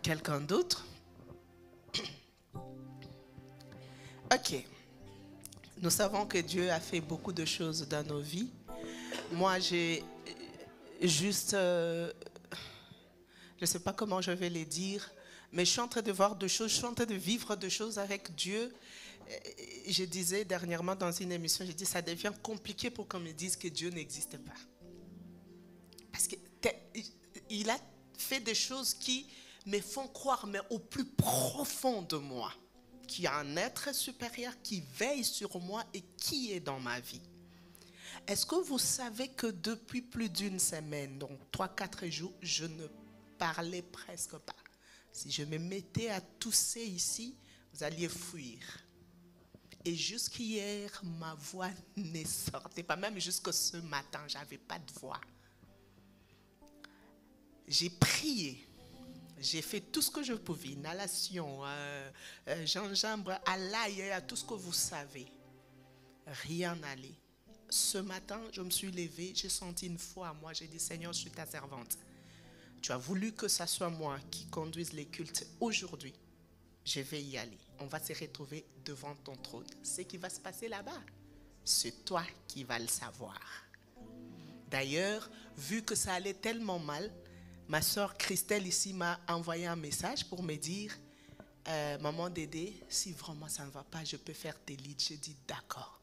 Quelqu'un d'autre? Ok. Nous savons que Dieu a fait beaucoup de choses dans nos vies. Moi, j'ai juste, je ne sais pas comment je vais les dire, mais je suis en train de voir des choses, je suis en train de vivre des choses avec Dieu. Je disais dernièrement dans une émission, j'ai dit ça devient compliqué pour qu'on me dise que Dieu n'existe pas. Parce qu'il a fait des choses qui me font croire, mais au plus profond de moi, qu'il y a un être supérieur qui veille sur moi et qui est dans ma vie. Est-ce que vous savez que depuis plus d'une semaine, donc 3-4 jours, je ne parlais presque pas? Si je me mettais à tousser ici, vous alliez fuir. Et jusqu'hier, ma voix ne sortait pas. Même jusqu'à ce matin, je n'avais pas de voix. J'ai prié. J'ai fait tout ce que je pouvais. Inhalation, gingembre, à l'ail, à tout ce que vous savez. Rien n'allait. Ce matin, je me suis levée. J'ai senti une foi à moi. J'ai dit, Seigneur, je suis ta servante. Tu as voulu que ce soit moi qui conduise les cultes aujourd'hui. Je vais y aller. On va se retrouver devant ton trône. Ce qui va se passer là-bas, c'est toi qui vas le savoir. D'ailleurs, vu que ça allait tellement mal, ma soeur Christelle ici m'a envoyé un message pour me dire Maman Dédé, si vraiment ça ne va pas, je peux faire tes leads. J'ai dit d'accord.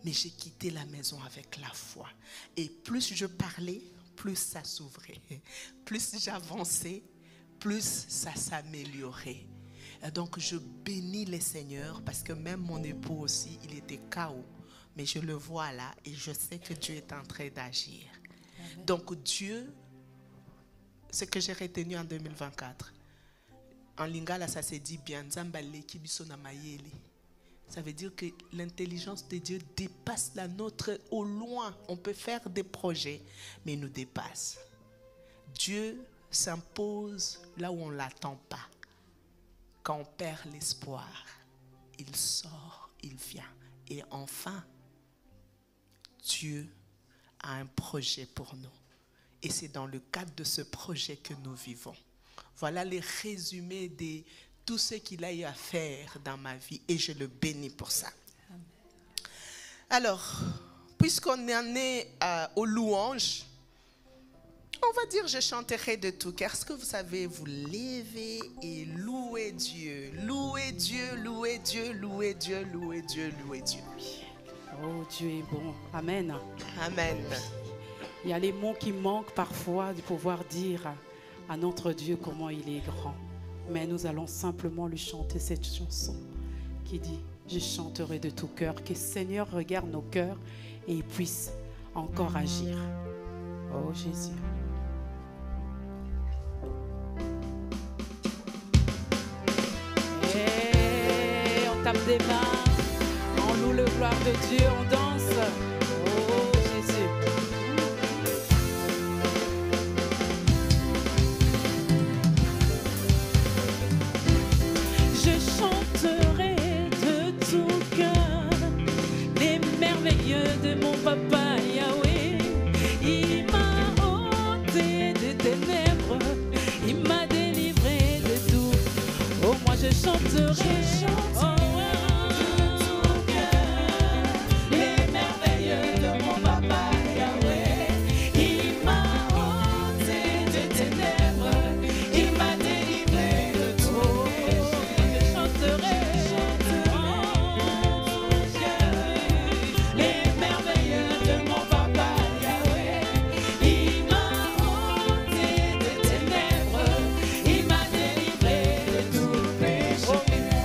Mais j'ai quitté la maison avec la foi. Et plus je parlais, plus ça s'ouvrait. Plus j'avançais, plus ça s'améliorait. Donc je bénis le Seigneur parce que même mon époux aussi, il était KO. Mais je le vois là et je sais que Dieu est en train d'agir. Donc Dieu, ce que j'ai retenu en 2024, en lingala ça se dit bien, ça veut dire que l'intelligence de Dieu dépasse la nôtre au loin. On peut faire des projets, mais il nous dépasse. Dieu s'impose là où on ne l'attend pas. Quand on perd l'espoir, il sort, il vient. Et enfin, Dieu a un projet pour nous. Et c'est dans le cadre de ce projet que nous vivons. Voilà les résumés de tout ce qu'il a eu à faire dans ma vie. Et je le bénis pour ça. Alors, puisqu'on en est aux louanges, on va dire je chanterai de tout cœur. Est-ce que vous savez vous lever et louer Dieu? Louer Dieu, louer Dieu, louer Dieu, louer Dieu, louer Dieu. Oh, Dieu est bon. Amen. Amen. Il y a les mots qui manquent parfois de pouvoir dire à notre Dieu comment il est grand. Mais nous allons simplement lui chanter cette chanson qui dit « Je chanterai de tout cœur ». Que le Seigneur regarde nos cœurs et il puisse encore agir. Oh Jésus. Hey, on tape des mains, on loue le gloire de Dieu, on danse. Oh Jésus. Je chanterai de tout cœur les merveilleux de mon papa Yahweh. Il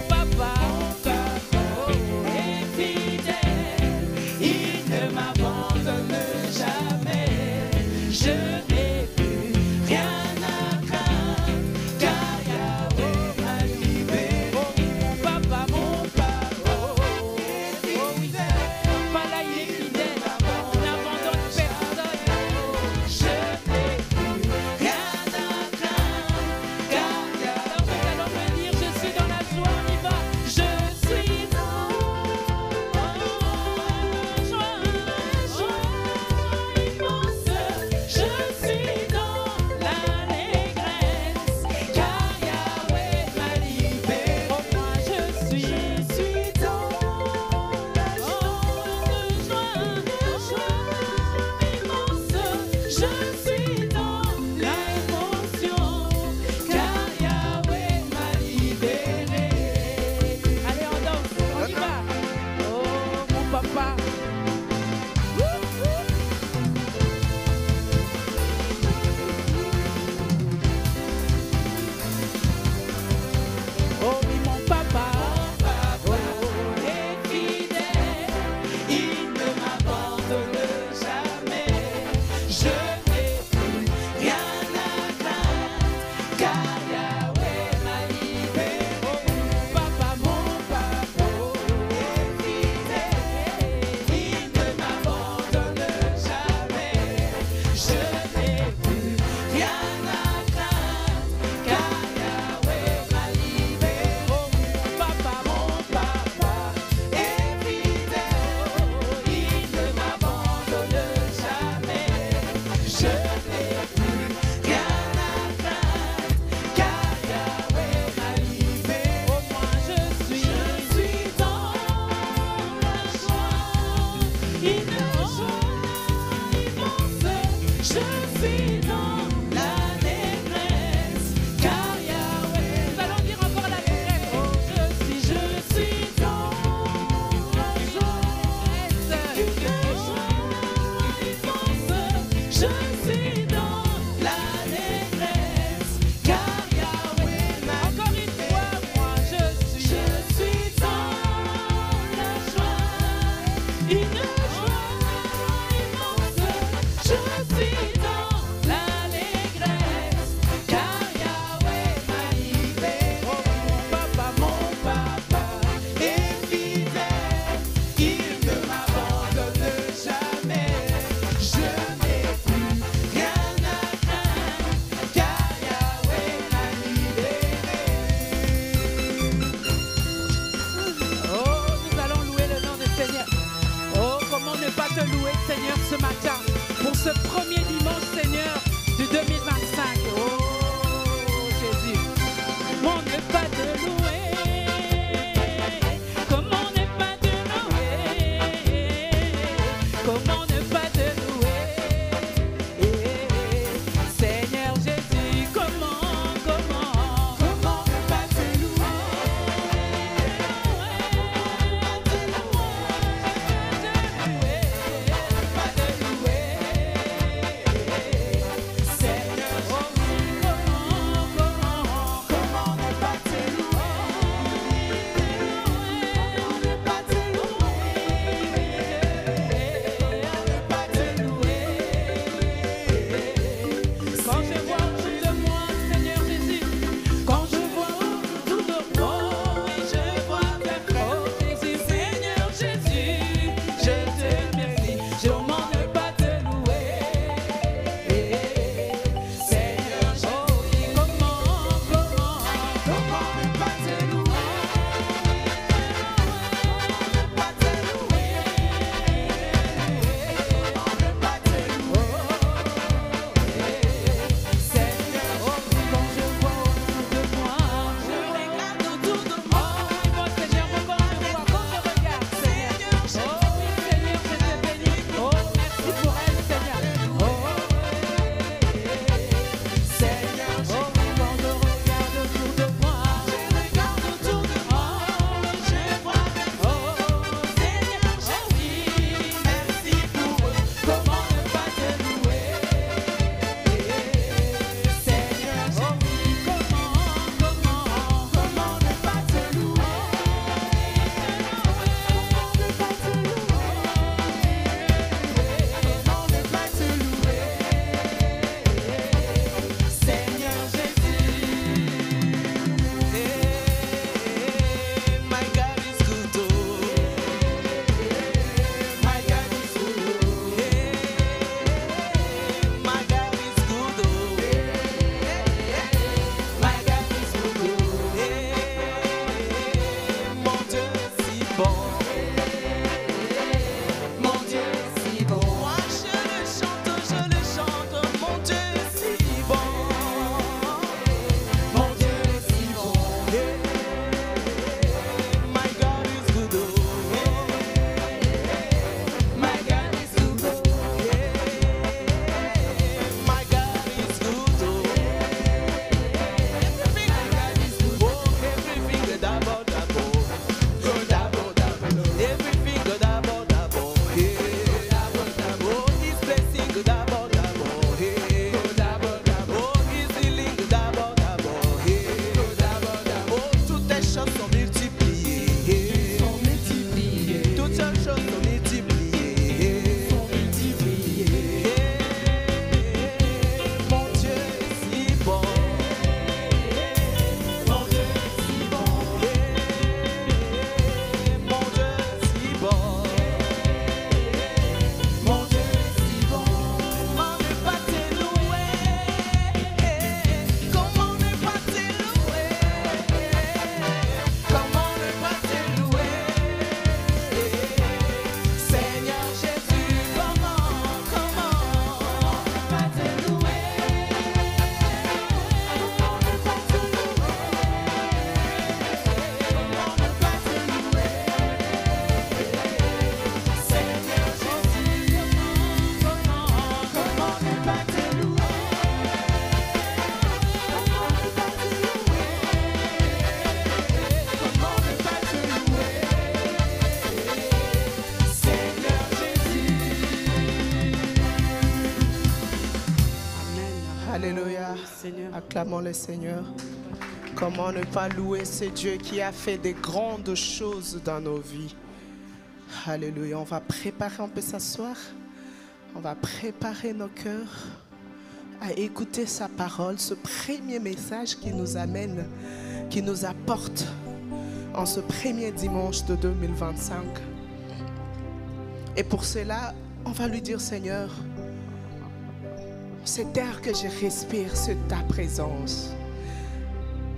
Papa, Acclamons le Seigneur. Comment ne pas louer ce Dieu qui a fait des grandes choses dans nos vies. Alléluia. On va préparer, on peut s'asseoir. On va préparer nos cœurs à écouter sa parole, ce premier message qui nous amène, qui nous apporte en ce premier dimanche de 2025. Et pour cela, on va lui dire, Seigneur, cet air que je respire, c'est ta présence.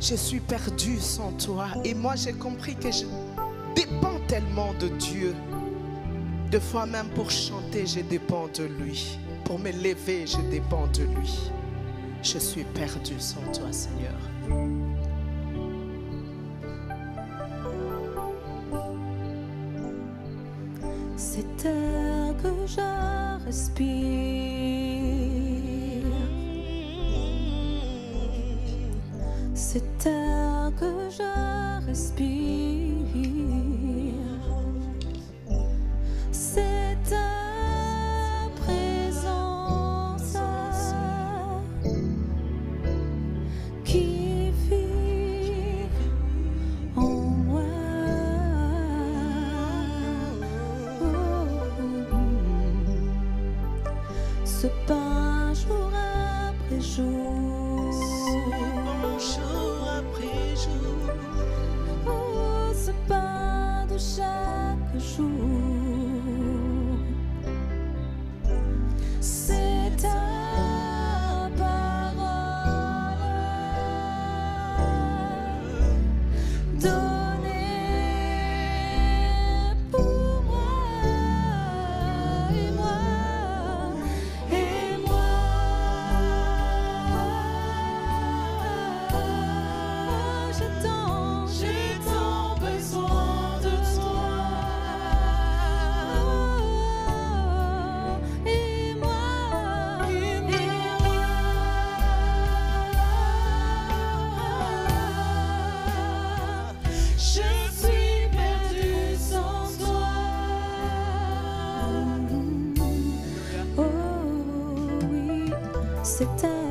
Je suis perdu sans toi. Et moi, j'ai compris que je dépends tellement de Dieu. Des fois même pour chanter, je dépends de lui. Pour me lever, je dépends de lui. Je suis perdu sans toi, Seigneur. Cet air que je respire, cet air que je respire, c'est ta présence qui vit en moi. Ce pain jour après jour, Jour après jour, oh, ce pain de chaque jour, c'est ta parole donnée pour moi et moi. J'ai tant besoin de toi. Et moi, je suis perdue sans toi. Oh oui, c'est air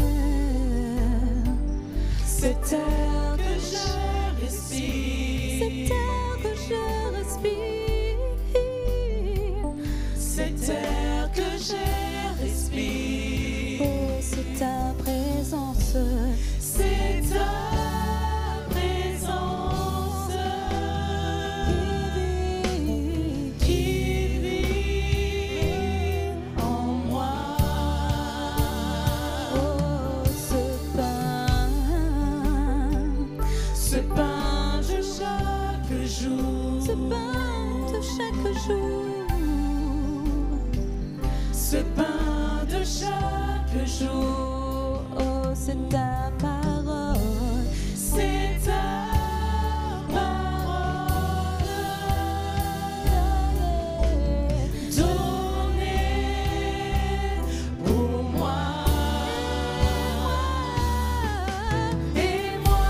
que je respire, cet air que je respire, cet air que je respire, oh, c'est ta présence, c'est ta présence qui vit en moi. Oh, ce pain de chaque jour, ce pain de chaque jour, ce pain de chaque jour, oh, c'est ta parole, c'est ta parole donnée pour moi. Et moi,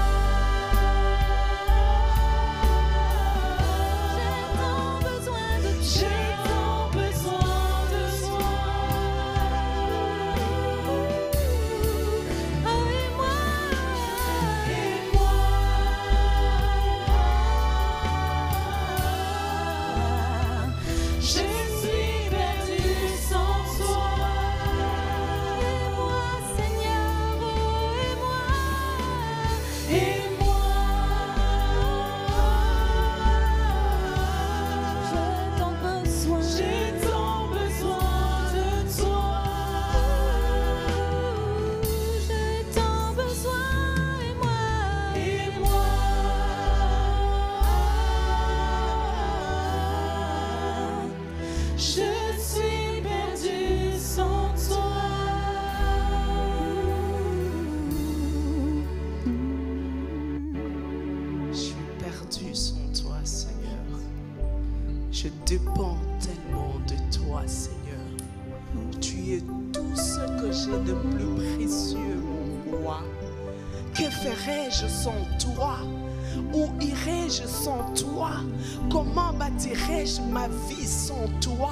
j'ai tant besoin de toi. Oh, et moi, je suis perdue sans toi. Et moi, Seigneur, oh, et moi, j'ai tant besoin de toi. J'ai tant besoin, et moi, je suis perdue sans toi. je suis perdu sans toi, Seigneur. Je dépends tellement de toi, Seigneur. Tu es tout ce que j'ai de plus précieux, mon roi. Que ferais-je sans toi? Où irais-je sans toi? Comment bâtirais-je ma vie sans toi?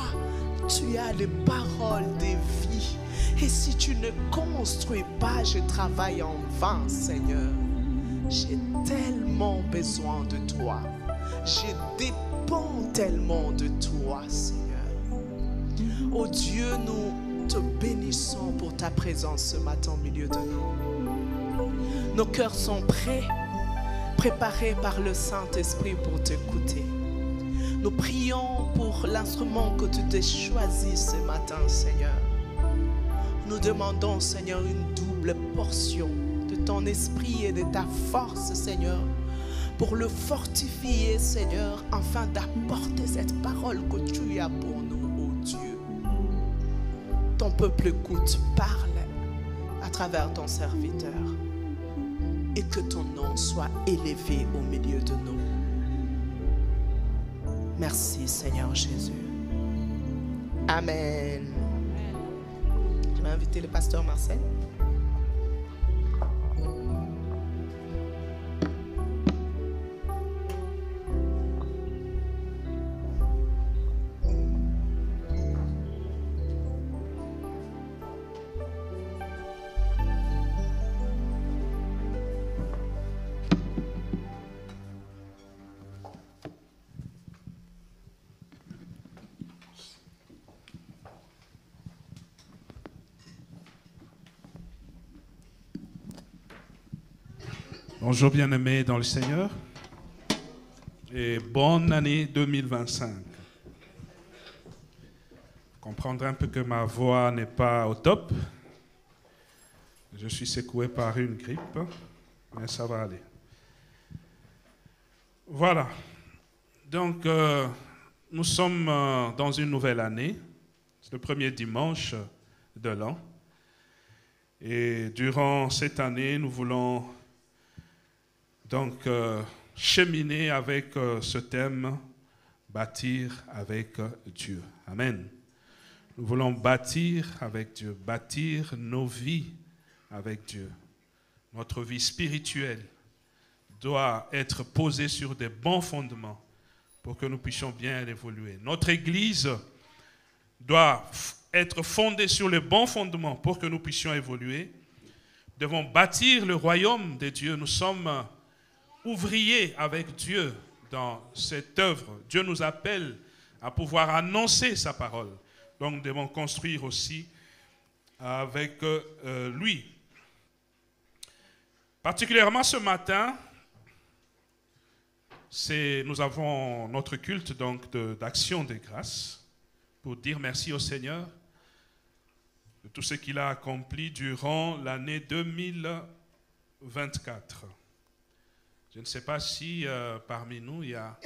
Tu as les paroles de vie Et si tu ne construis pas, je travaille en vain, Seigneur. J'ai tellement besoin de toi. Je dépends tellement de toi, Seigneur. Oh Dieu, nous te bénissons pour ta présence ce matin au milieu de nous. Nos cœurs sont prêts, préparés par le Saint-Esprit pour t'écouter. Nous prions pour l'instrument que tu t'es choisi ce matin, Seigneur. Nous demandons, Seigneur, une double portion de ton esprit et de ta force, Seigneur, pour le fortifier, Seigneur, afin d'apporter cette parole que tu as pour nous, oh Dieu. Ton peuple écoute, parle à travers ton serviteur et que ton nom soit élevé au milieu de nous. Merci, Seigneur Jésus. Amen. Je vais inviter le pasteur Marcel. Bonjour bien-aimés dans le Seigneur et bonne année 2025. Vous comprendrez un peu que ma voix n'est pas au top. Je suis secoué par une grippe, mais ça va aller. Voilà. Donc, nous sommes dans une nouvelle année. C'est le premier dimanche de l'an. Et durant cette année, nous voulons donc cheminer avec ce thème, bâtir avec Dieu. Amen. Nous voulons bâtir avec Dieu, bâtir nos vies avec Dieu. Notre vie spirituelle doit être posée sur des bons fondements pour que nous puissions bien évoluer. Notre Église doit être fondée sur les bons fondements pour que nous puissions évoluer. Nous devons bâtir le royaume de Dieu. Nous sommes ouvriers avec Dieu dans cette œuvre. Dieu nous appelle à pouvoir annoncer sa parole. Donc nous devons construire aussi avec lui. Particulièrement ce matin, nous avons notre culte donc d'action de grâce pour dire merci au Seigneur de tout ce qu'il a accompli durant l'année 2024. Je ne sais pas si parmi nous, il y a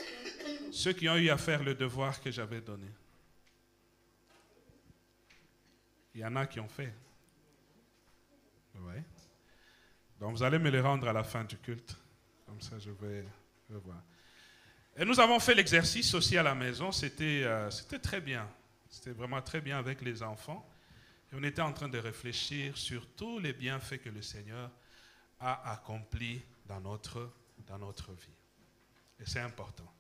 ceux qui ont eu à faire le devoir que j'avais donné. Il y en a qui ont fait. Oui. Donc vous allez me les rendre à la fin du culte. Comme ça, je vais voir. Et nous avons fait l'exercice aussi à la maison. C'était très bien. C'était vraiment très bien avec les enfants. Et on était en train de réfléchir sur tous les bienfaits que le Seigneur a accomplis dans notre vie. Et c'est important.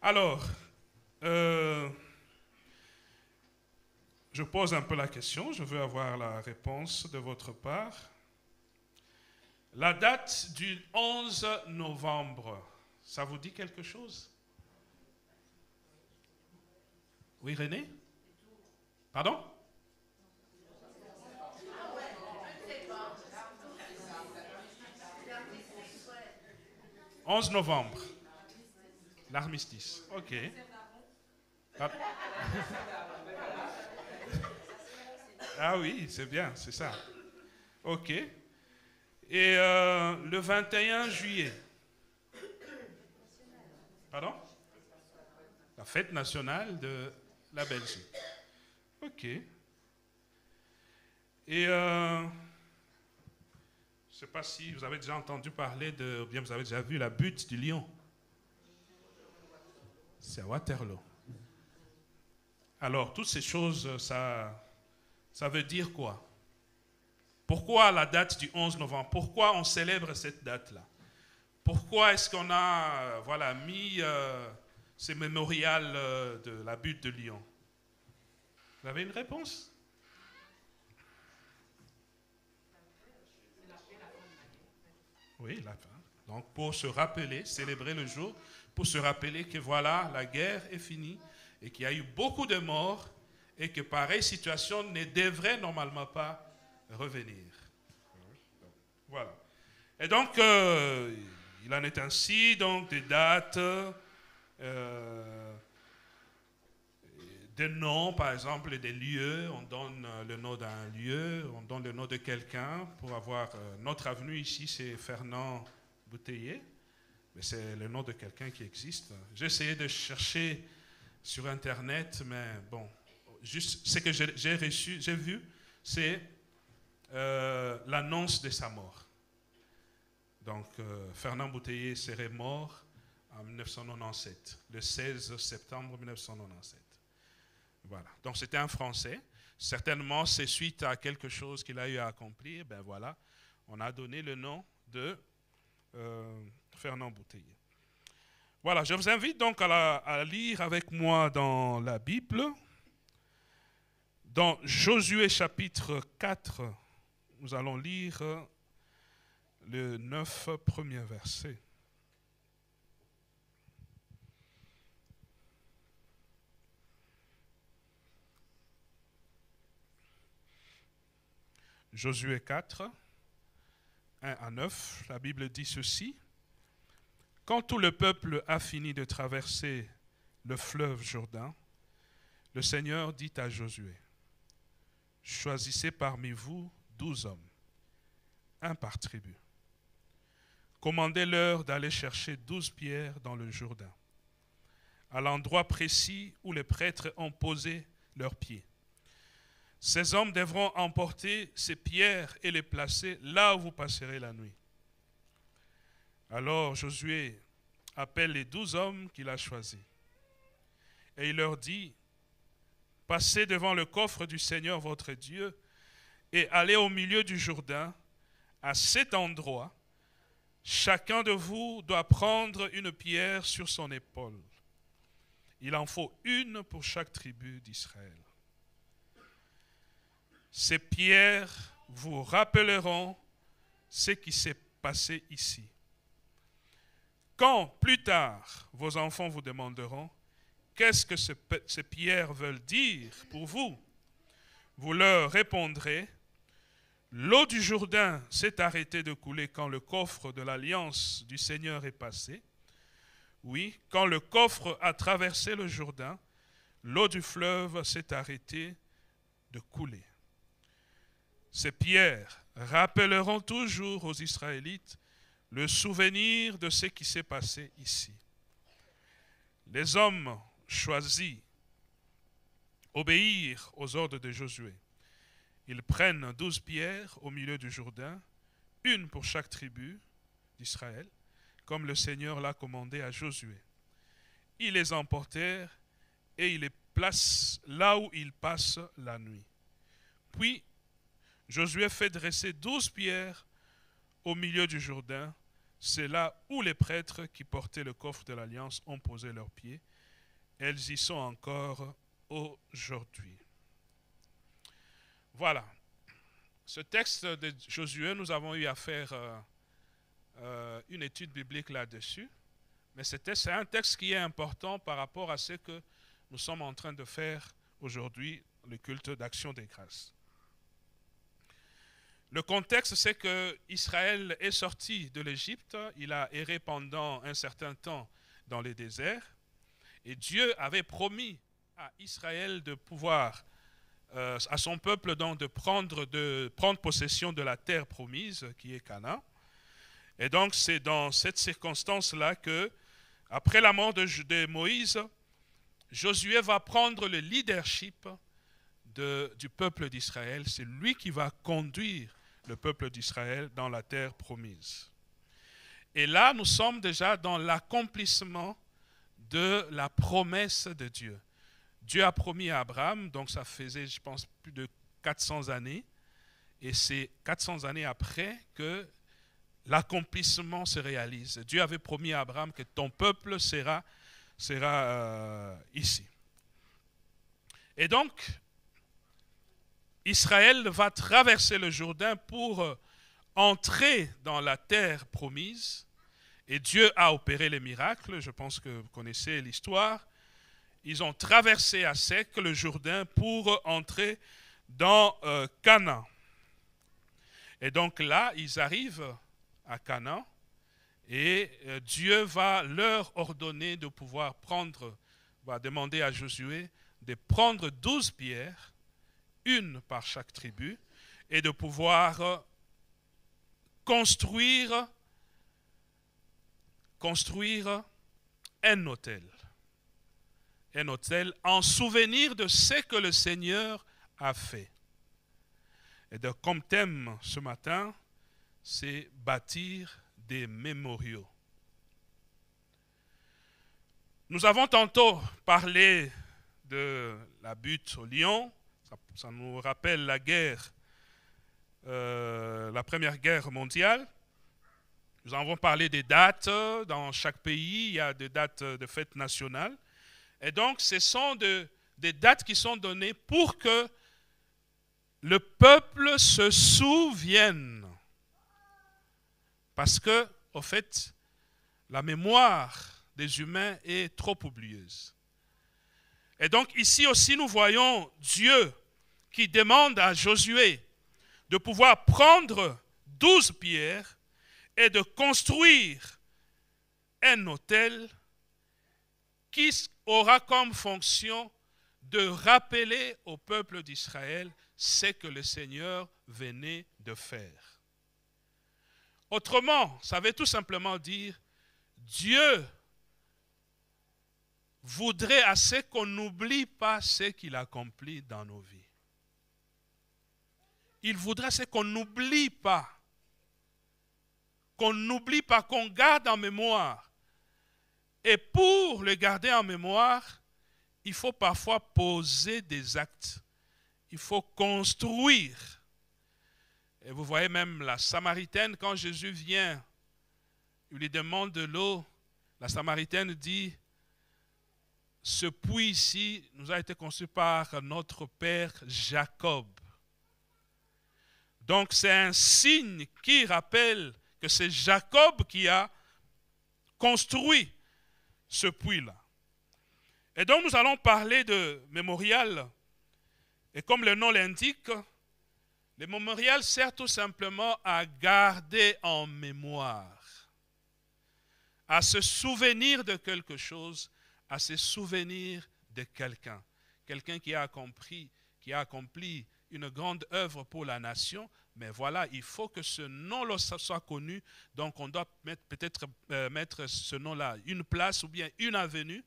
Alors, je pose un peu la question, je veux avoir la réponse de votre part. La date du 11 novembre, ça vous dit quelque chose? Oui, René? Pardon? « 11 novembre, l'armistice. Ok. Ah oui, c'est bien, c'est ça. Ok. Et le 21 juillet. Pardon? La fête nationale de la Belgique. Ok. Et je ne sais pas si vous avez déjà entendu parler ou bien vous avez déjà vu la butte du lion. C'est à Waterloo. Alors, toutes ces choses, ça veut dire quoi? Pourquoi la date du 11 novembre? Pourquoi on célèbre cette date-là? Pourquoi est-ce qu'on a mis ce mémorial de la butte de Lyon? Vous avez une réponse? Oui, la fin. Donc pour se rappeler, célébrer le jour, pour se rappeler que voilà, la guerre est finie et qu'il y a eu beaucoup de morts et que pareille situation ne devrait normalement pas revenir. Voilà. Et donc, il en est ainsi, donc des dates, des noms, par exemple, des lieux. On donne le nom d'un lieu, on donne le nom de quelqu'un pour avoir notre avenue ici, c'est Fernand Bouteiller, mais c'est le nom de quelqu'un qui existe. J'ai essayé de chercher sur Internet, mais bon, juste ce que j'ai vu, c'est l'annonce de sa mort. Donc, Fernand Bouteiller serait mort en 1997, le 16 septembre 1997. Voilà. Donc, c'était un Français. Certainement, c'est suite à quelque chose qu'il a eu à accomplir. Ben voilà, on a donné le nom de Fernand Bouteiller. Voilà, je vous invite donc à lire avec moi dans la Bible. Dans Josué chapitre 4, nous allons lire le 9 premiers versets. Josué 4, 1 à 9, la Bible dit ceci. Quand tout le peuple a fini de traverser le fleuve Jourdain, le Seigneur dit à Josué, choisissez parmi vous 12 hommes, un par tribu. Commandez-leur d'aller chercher 12 pierres dans le Jourdain, à l'endroit précis où les prêtres ont posé leurs pieds. Ces hommes devront emporter ces pierres et les placer là où vous passerez la nuit. Alors Josué appelle les 12 hommes qu'il a choisis. Et il leur dit, passez devant le coffre du Seigneur votre Dieu et allez au milieu du Jourdain. À cet endroit, chacun de vous doit prendre une pierre sur son épaule. Il en faut une pour chaque tribu d'Israël. Ces pierres vous rappelleront ce qui s'est passé ici. Quand plus tard vos enfants vous demanderont qu'est-ce que ces pierres veulent dire pour vous, vous leur répondrez, l'eau du Jourdain s'est arrêtée de couler quand le coffre de l'alliance du Seigneur est passé. Oui, quand le coffre a traversé le Jourdain, l'eau du fleuve s'est arrêtée de couler. Ces pierres rappelleront toujours aux Israélites le souvenir de ce qui s'est passé ici. Les hommes choisis obéirent aux ordres de Josué. Ils prennent 12 pierres au milieu du Jourdain, une pour chaque tribu d'Israël, comme le Seigneur l'a commandé à Josué. Ils les emportèrent et ils les placent là où ils passent la nuit. Puis, Josué fait dresser 12 pierres au milieu du Jourdain. C'est là où les prêtres qui portaient le coffre de l'Alliance ont posé leurs pieds. Elles y sont encore aujourd'hui. Voilà. Ce texte de Josué, nous avons eu à faire une étude biblique là-dessus. Mais c'est un texte qui est important par rapport à ce que nous sommes en train de faire aujourd'hui, le culte d'action des grâces. Le contexte, c'est que Israël est sorti de l'Égypte. Il a erré pendant un certain temps dans les déserts. Et Dieu avait promis à Israël de pouvoir, à son peuple donc, de prendre possession de la terre promise qui est Canaan. Et donc c'est dans cette circonstance-là que, après la mort de Moïse, Josué va prendre le leadership du peuple d'Israël. C'est lui qui va conduire le peuple d'Israël dans la terre promise. Et là, nous sommes déjà dans l'accomplissement de la promesse de Dieu. Dieu a promis à Abraham, donc ça faisait, je pense, plus de 400 années, et c'est 400 années après que l'accomplissement se réalise. Dieu avait promis à Abraham que ton peuple sera ici. Et donc, Israël va traverser le Jourdain pour entrés dans la terre promise et Dieu a opéré les miracles. Je pense que vous connaissez l'histoire. Ils ont traversé à sec le Jourdain pour entrer dans Canaan. Et donc là, ils arrivent à Canaan et Dieu va leur ordonner de pouvoir prendre, va demander à Josué de prendre 12 pierres, une par chaque tribu, et de pouvoir construire un autel. Un autel en souvenir de ce que le Seigneur a fait. Et donc, comme thème ce matin, c'est bâtir des mémoriaux. Nous avons tantôt parlé de la butte au lion. Ça nous rappelle la guerre, la Première Guerre mondiale. Nous avons parlé des dates. Dans chaque pays, il y a des dates de fêtes nationales. Et donc, ce sont des dates qui sont données pour que le peuple se souvienne. Parce que, au fait, la mémoire des humains est trop oublieuse. Et donc, ici aussi, nous voyons Dieu qui demande à Josué de pouvoir prendre 12 pierres et de construire un autel qui aura comme fonction de rappeler au peuple d'Israël ce que le Seigneur venait de faire. Autrement, ça veut tout simplement dire, Dieu voudrait assez qu'on n'oublie pas ce qu'il accomplit dans nos vies. Il voudrait assez qu'on n'oublie pas, qu'on garde en mémoire. Et pour le garder en mémoire, il faut parfois poser des actes. Il faut construire. Et vous voyez même la Samaritaine, quand Jésus vient, il lui demande de l'eau. La Samaritaine dit, ce puits ici nous a été conçu par notre père Jacob. Donc c'est un signe qui rappelle que c'est Jacob qui a construit ce puits-là. Et donc nous allons parler de mémorial. Et comme le nom l'indique, le mémorial sert tout simplement à garder en mémoire, à se souvenir de quelque chose, à se souvenir de quelqu'un. Quelqu'un qui a accompli une grande œuvre pour la nation. Mais voilà, il faut que ce nom-là soit connu. Donc on doit peut-être mettre ce nom-là, une place ou bien une avenue,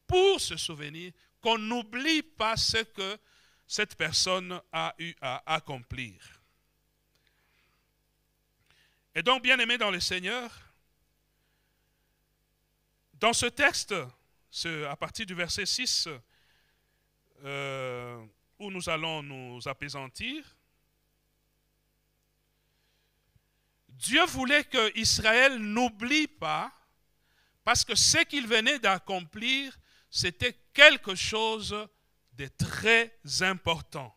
pour se souvenir qu'on n'oublie pas ce que cette personne a eu à accomplir. Et donc, bien aimé dans le Seigneur, dans ce texte, à partir du verset 6, où nous allons nous apaisantir, Dieu voulait que Israël n'oublie pas, parce que ce qu'il venait d'accomplir, c'était quelque chose de très important.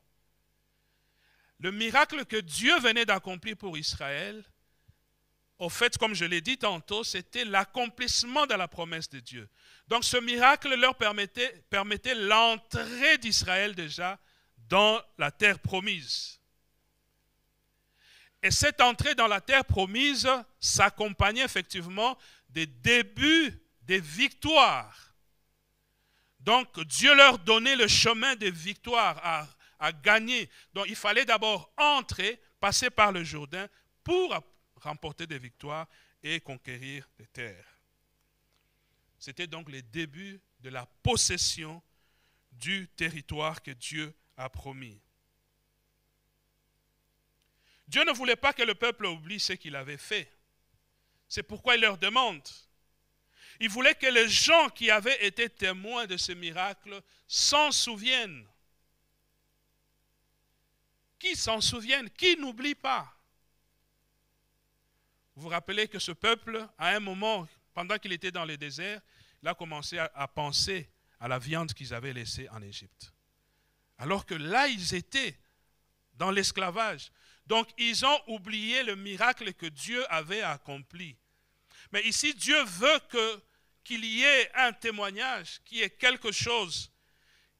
Le miracle que Dieu venait d'accomplir pour Israël, au fait, comme je l'ai dit tantôt, c'était l'accomplissement de la promesse de Dieu. Donc ce miracle leur permettait l'entrée d'Israël déjà dans la terre promise. Et cette entrée dans la terre promise s'accompagnait effectivement des débuts des victoires. Donc Dieu leur donnait le chemin des victoires à gagner. Donc il fallait d'abord entrer, passer par le Jourdain pour remporter des victoires et conquérir des terres. C'était donc les débuts de la possession du territoire que Dieu a promis. Dieu ne voulait pas que le peuple oublie ce qu'il avait fait. C'est pourquoi il leur demande. Il voulait que les gens qui avaient été témoins de ce miracle s'en souviennent. Qui s'en souviennent, qui n'oublie pas. Vous vous rappelez que ce peuple, à un moment, pendant qu'il était dans le désert, il a commencé à penser à la viande qu'ils avaient laissée en Égypte. Alors que là, ils étaient dans l'esclavage. Donc, ils ont oublié le miracle que Dieu avait accompli. Mais ici, Dieu veut qu'il y ait un témoignage, qu'il y ait quelque chose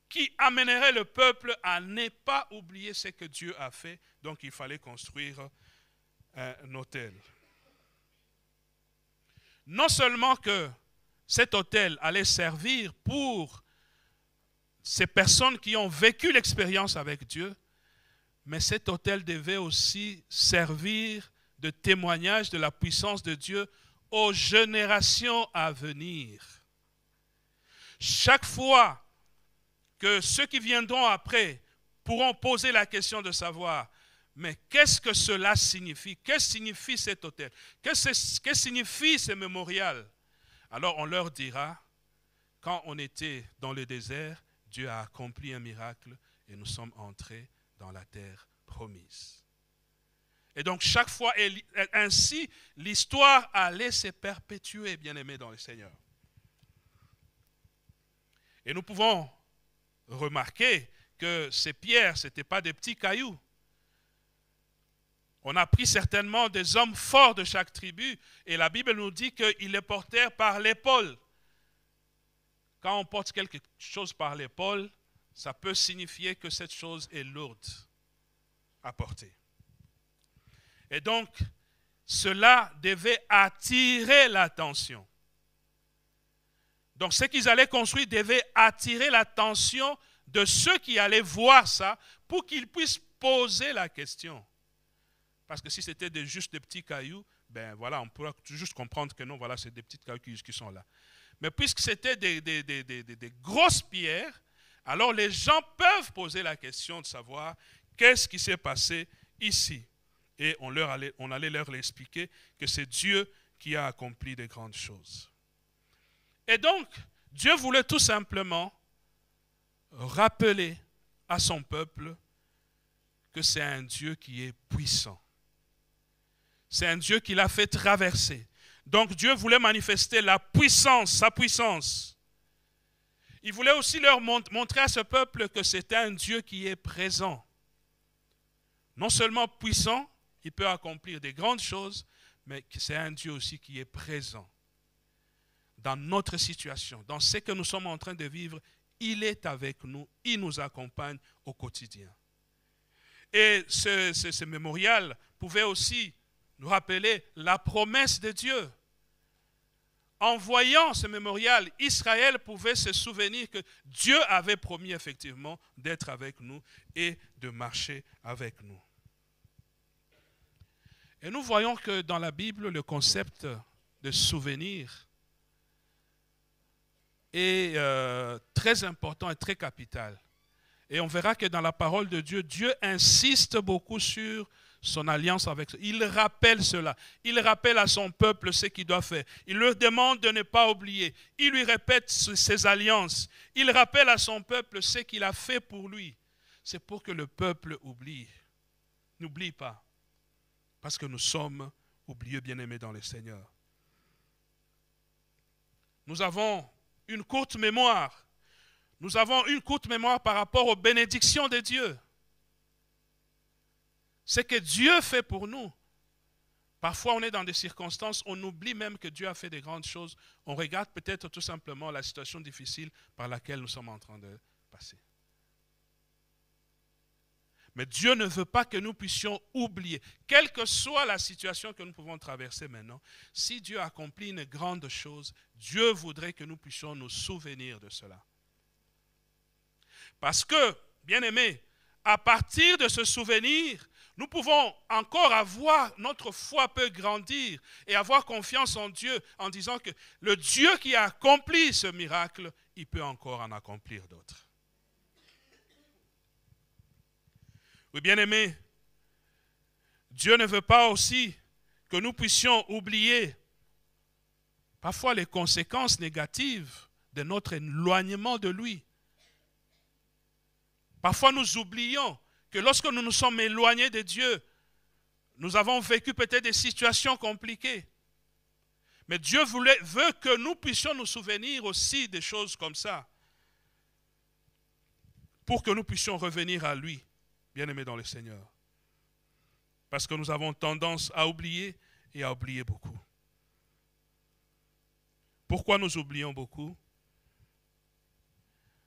qui amènerait le peuple à ne pas oublier ce que Dieu a fait. Donc, il fallait construire un autel. Non seulement que cet autel allait servir pour ces personnes qui ont vécu l'expérience avec Dieu, mais cet autel devait aussi servir de témoignage de la puissance de Dieu aux générations à venir. Chaque fois que ceux qui viendront après pourront poser la question de savoir, mais qu'est-ce que cela signifie? Qu'est-ce que signifie cet autel? Qu'est-ce que signifie ce mémorial? Alors on leur dira, quand on était dans le désert, Dieu a accompli un miracle et nous sommes entrés dans la terre promise. Et donc chaque fois, ainsi, l'histoire allait se perpétuer, bien-aimés dans le Seigneur. Et nous pouvons remarquer que ces pierres, ce n'étaient pas des petits cailloux. On a pris certainement des hommes forts de chaque tribu et la Bible nous dit qu'ils les portèrent par l'épaule. Quand on porte quelque chose par l'épaule, ça peut signifier que cette chose est lourde à porter. Et donc, cela devait attirer l'attention. Donc, ce qu'ils allaient construire devait attirer l'attention de ceux qui allaient voir ça pour qu'ils puissent poser la question. Parce que si c'était juste des petits cailloux, ben voilà, on pourrait juste comprendre que non, voilà, c'est des petits cailloux qui sont là. Mais puisque c'était des grosses pierres, alors les gens peuvent poser la question de savoir qu'est-ce qui s'est passé ici. Et on allait leur expliquer que c'est Dieu qui a accompli de grandes choses. Et donc, Dieu voulait tout simplement rappeler à son peuple que c'est un Dieu qui est puissant. C'est un Dieu qui l'a fait traverser. Donc Dieu voulait manifester la puissance, sa puissance. Il voulait aussi leur montrer à ce peuple que c'est un Dieu qui est présent. Non seulement puissant, il peut accomplir des grandes choses, mais c'est un Dieu aussi qui est présent. Dans notre situation, dans ce que nous sommes en train de vivre, il est avec nous, il nous accompagne au quotidien. Et ce mémorial pouvait aussi nous rappeler la promesse de Dieu. En voyant ce mémorial, Israël pouvait se souvenir que Dieu avait promis effectivement d'être avec nous et de marcher avec nous. Et nous voyons que dans la Bible, le concept de souvenir est très important et très capital. Et on verra que dans la parole de Dieu, Dieu insiste beaucoup sur son alliance avec eux. Il rappelle cela. Il rappelle à son peuple ce qu'il doit faire. Il leur demande de ne pas oublier. Il lui répète ses alliances. Il rappelle à son peuple ce qu'il a fait pour lui. C'est pour que le peuple oublie. N'oublie pas. Parce que nous sommes oublieux, bien-aimés dans le Seigneur. Nous avons une courte mémoire. Nous avons une courte mémoire par rapport aux bénédictions de Dieu. Ce que Dieu fait pour nous. Parfois, on est dans des circonstances, on oublie même que Dieu a fait des grandes choses. On regarde peut-être tout simplement la situation difficile par laquelle nous sommes en train de passer. Mais Dieu ne veut pas que nous puissions oublier, quelle que soit la situation que nous pouvons traverser maintenant. Si Dieu accomplit une grande chose, Dieu voudrait que nous puissions nous souvenir de cela. Parce que, bien-aimés, à partir de ce souvenir, nous pouvons encore avoir, notre foi peut grandir et avoir confiance en Dieu en disant que le Dieu qui a accompli ce miracle, il peut encore en accomplir d'autres. Oui, bien-aimés, Dieu ne veut pas aussi que nous puissions oublier parfois les conséquences négatives de notre éloignement de lui. Parfois nous oublions que lorsque nous nous sommes éloignés de Dieu, nous avons vécu peut-être des situations compliquées. Mais Dieu veut que nous puissions nous souvenir aussi des choses comme ça, pour que nous puissions revenir à lui, bien-aimés dans le Seigneur. Parce que nous avons tendance à oublier et à oublier beaucoup. Pourquoi nous oublions beaucoup?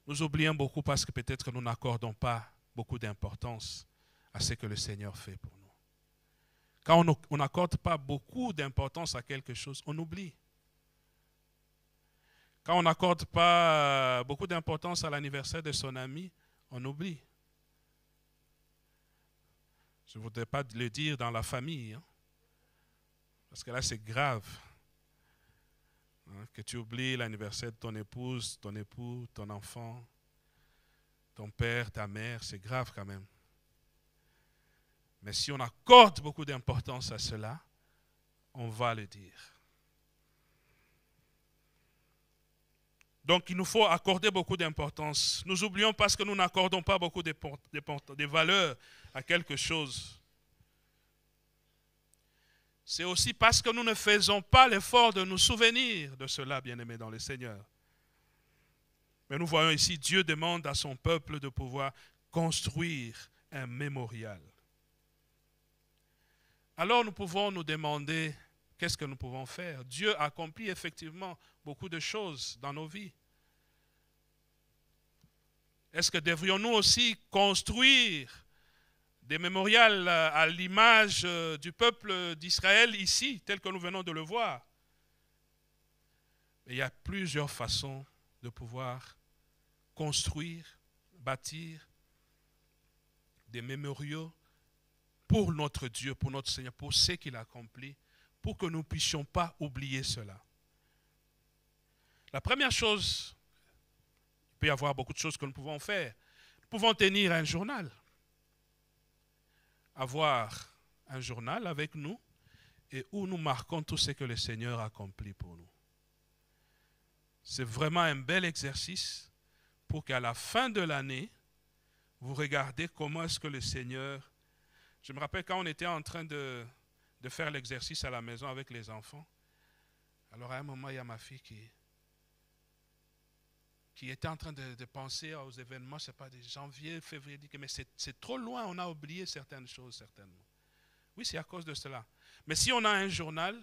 Nous oublions beaucoup parce que peut-être que nous n'accordons pas beaucoup d'importance à ce que le Seigneur fait pour nous. Quand on n'accorde pas beaucoup d'importance à quelque chose, on oublie. Quand on n'accorde pas beaucoup d'importance à l'anniversaire de son ami, on oublie. Je ne voudrais pas le dire dans la famille, hein, parce que là c'est grave. Hein, que tu oublies l'anniversaire de ton épouse, ton époux, ton enfant, ton père, ta mère, c'est grave quand même. Mais si on accorde beaucoup d'importance à cela, on va le dire. Donc il nous faut accorder beaucoup d'importance. Nous oublions parce que nous n'accordons pas beaucoup de valeur à quelque chose. C'est aussi parce que nous ne faisons pas l'effort de nous souvenir de cela, bien-aimés dans le Seigneur. Mais nous voyons ici, Dieu demande à son peuple de pouvoir construire un mémorial. Alors nous pouvons nous demander, qu'est-ce que nous pouvons faire? Dieu accomplit effectivement beaucoup de choses dans nos vies. Est-ce que devrions-nous aussi construire des mémorials à l'image du peuple d'Israël ici, tel que nous venons de le voir? Il y a plusieurs façons de pouvoir construire, bâtir des mémoriaux pour notre Dieu, pour notre Seigneur, pour ce qu'il a accompli, pour que nous ne puissions pas oublier cela. La première chose, il peut y avoir beaucoup de choses que nous pouvons faire. Nous pouvons tenir un journal. Avoir un journal avec nous et où nous marquons tout ce que le Seigneur a accompli pour nous. C'est vraiment un bel exercice pour qu'à la fin de l'année, vous regardez comment est-ce que le Seigneur... Je me rappelle quand on était en train de faire l'exercice à la maison avec les enfants. Alors à un moment, il y a ma fille qui était en train de penser aux événements, je ne sais pas, de janvier, février, dit que mais c'est trop loin, on a oublié certaines choses certainement. Oui, c'est à cause de cela. Mais si on a un journal,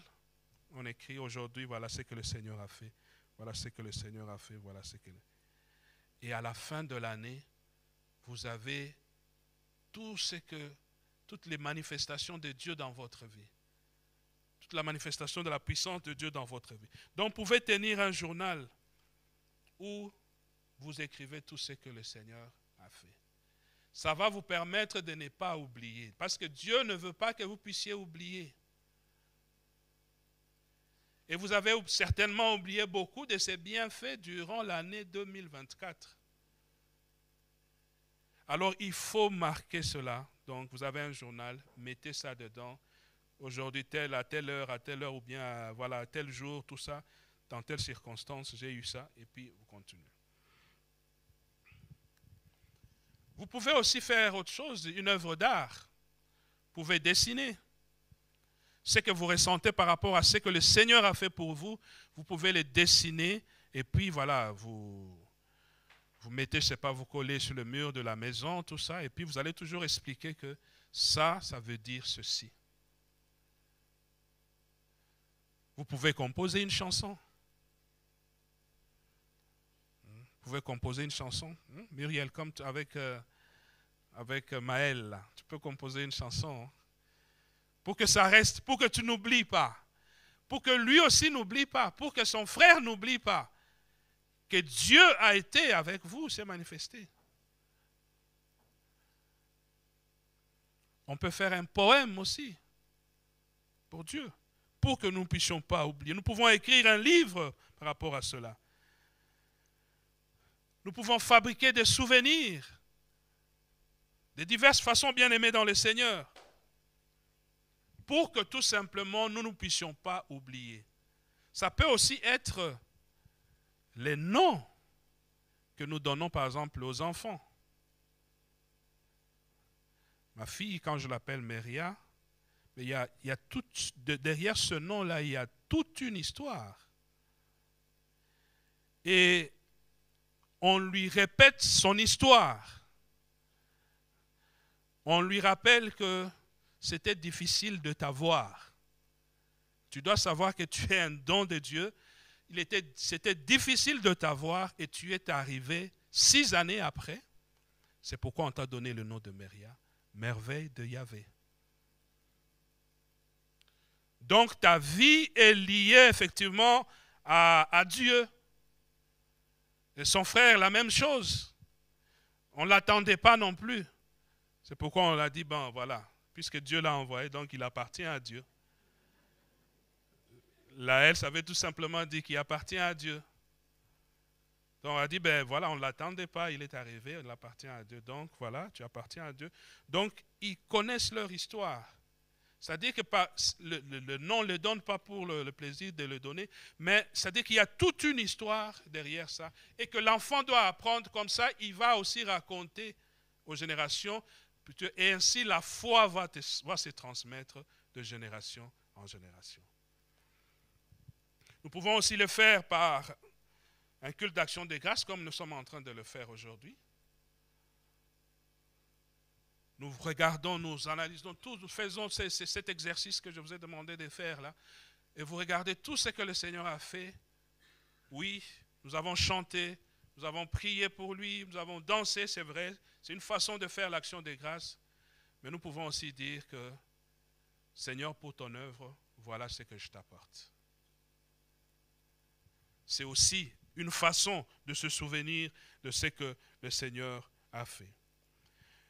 on écrit aujourd'hui, voilà ce que le Seigneur a fait, voilà ce que le Seigneur a fait, voilà ce que... Et à la fin de l'année, vous avez toutes les manifestations de Dieu dans votre vie. Toute la manifestation de la puissance de Dieu dans votre vie. Donc, vous pouvez tenir un journal où vous écrivez tout ce que le Seigneur a fait. Ça va vous permettre de ne pas oublier. Parce que Dieu ne veut pas que vous puissiez oublier. Et vous avez certainement oublié beaucoup de ses bienfaits durant l'année 2024. Alors, il faut marquer cela. Donc, vous avez un journal, mettez ça dedans. Aujourd'hui, à telle heure, ou bien voilà, à tel jour, tout ça, dans telle circonstance, j'ai eu ça, et puis vous continuez. Vous pouvez aussi faire autre chose, une œuvre d'art. Vous pouvez dessiner. Ce que vous ressentez par rapport à ce que le Seigneur a fait pour vous, vous pouvez le dessiner, et puis voilà, vous mettez, je ne sais pas, vous collez sur le mur de la maison, tout ça, et puis vous allez toujours expliquer que ça veut dire ceci. Vous pouvez composer une chanson. Vous pouvez composer une chanson. Muriel, comme avec Maël, là. Tu peux composer une chanson. Pour que ça reste, pour que tu n'oublies pas. Pour que lui aussi n'oublie pas. Pour que son frère n'oublie pas. Que Dieu a été avec vous, s'est manifesté. On peut faire un poème aussi pour Dieu, pour que nous ne puissions pas oublier. Nous pouvons écrire un livre par rapport à cela. Nous pouvons fabriquer des souvenirs de diverses façons bien aimées dans le Seigneur, pour que tout simplement nous ne puissions pas oublier. Ça peut aussi être les noms que nous donnons par exemple aux enfants. Ma fille, quand je l'appelle Maria, il y a derrière ce nom-là, il y a toute une histoire. Et on lui répète son histoire. On lui rappelle que c'était difficile de t'avoir. Tu dois savoir que tu es un don de Dieu. C'était difficile de t'avoir et tu es arrivé 6 années après. C'est pourquoi on t'a donné le nom de Méria, merveille de Yahvé. Donc ta vie est liée effectivement à Dieu. Et son frère, la même chose. On ne l'attendait pas non plus. C'est pourquoi on l'a dit, bon voilà, puisque Dieu l'a envoyé, donc il appartient à Dieu. La elle, ça veut tout simplement dire qu'il appartient à Dieu. Donc on a dit, ben voilà, on ne l'attendait pas, il est arrivé, il appartient à Dieu. Donc voilà, tu appartiens à Dieu. Donc ils connaissent leur histoire. C'est-à-dire que le nom ne le donne pas pour le plaisir de le donner, mais c'est-à-dire qu'il y a toute une histoire derrière ça et que l'enfant doit apprendre comme ça, il va aussi raconter aux générations et ainsi la foi va se transmettre de génération en génération. Nous pouvons aussi le faire par un culte d'action de grâce comme nous sommes en train de le faire aujourd'hui. Nous regardons, nous analysons tout, nous faisons cet exercice que je vous ai demandé de faire là. Et vous regardez tout ce que le Seigneur a fait. Oui, nous avons chanté, nous avons prié pour lui, nous avons dansé, c'est vrai. C'est une façon de faire l'action de grâce. Mais nous pouvons aussi dire que, Seigneur, pour ton œuvre, voilà ce que je t'apporte. C'est aussi une façon de se souvenir de ce que le Seigneur a fait.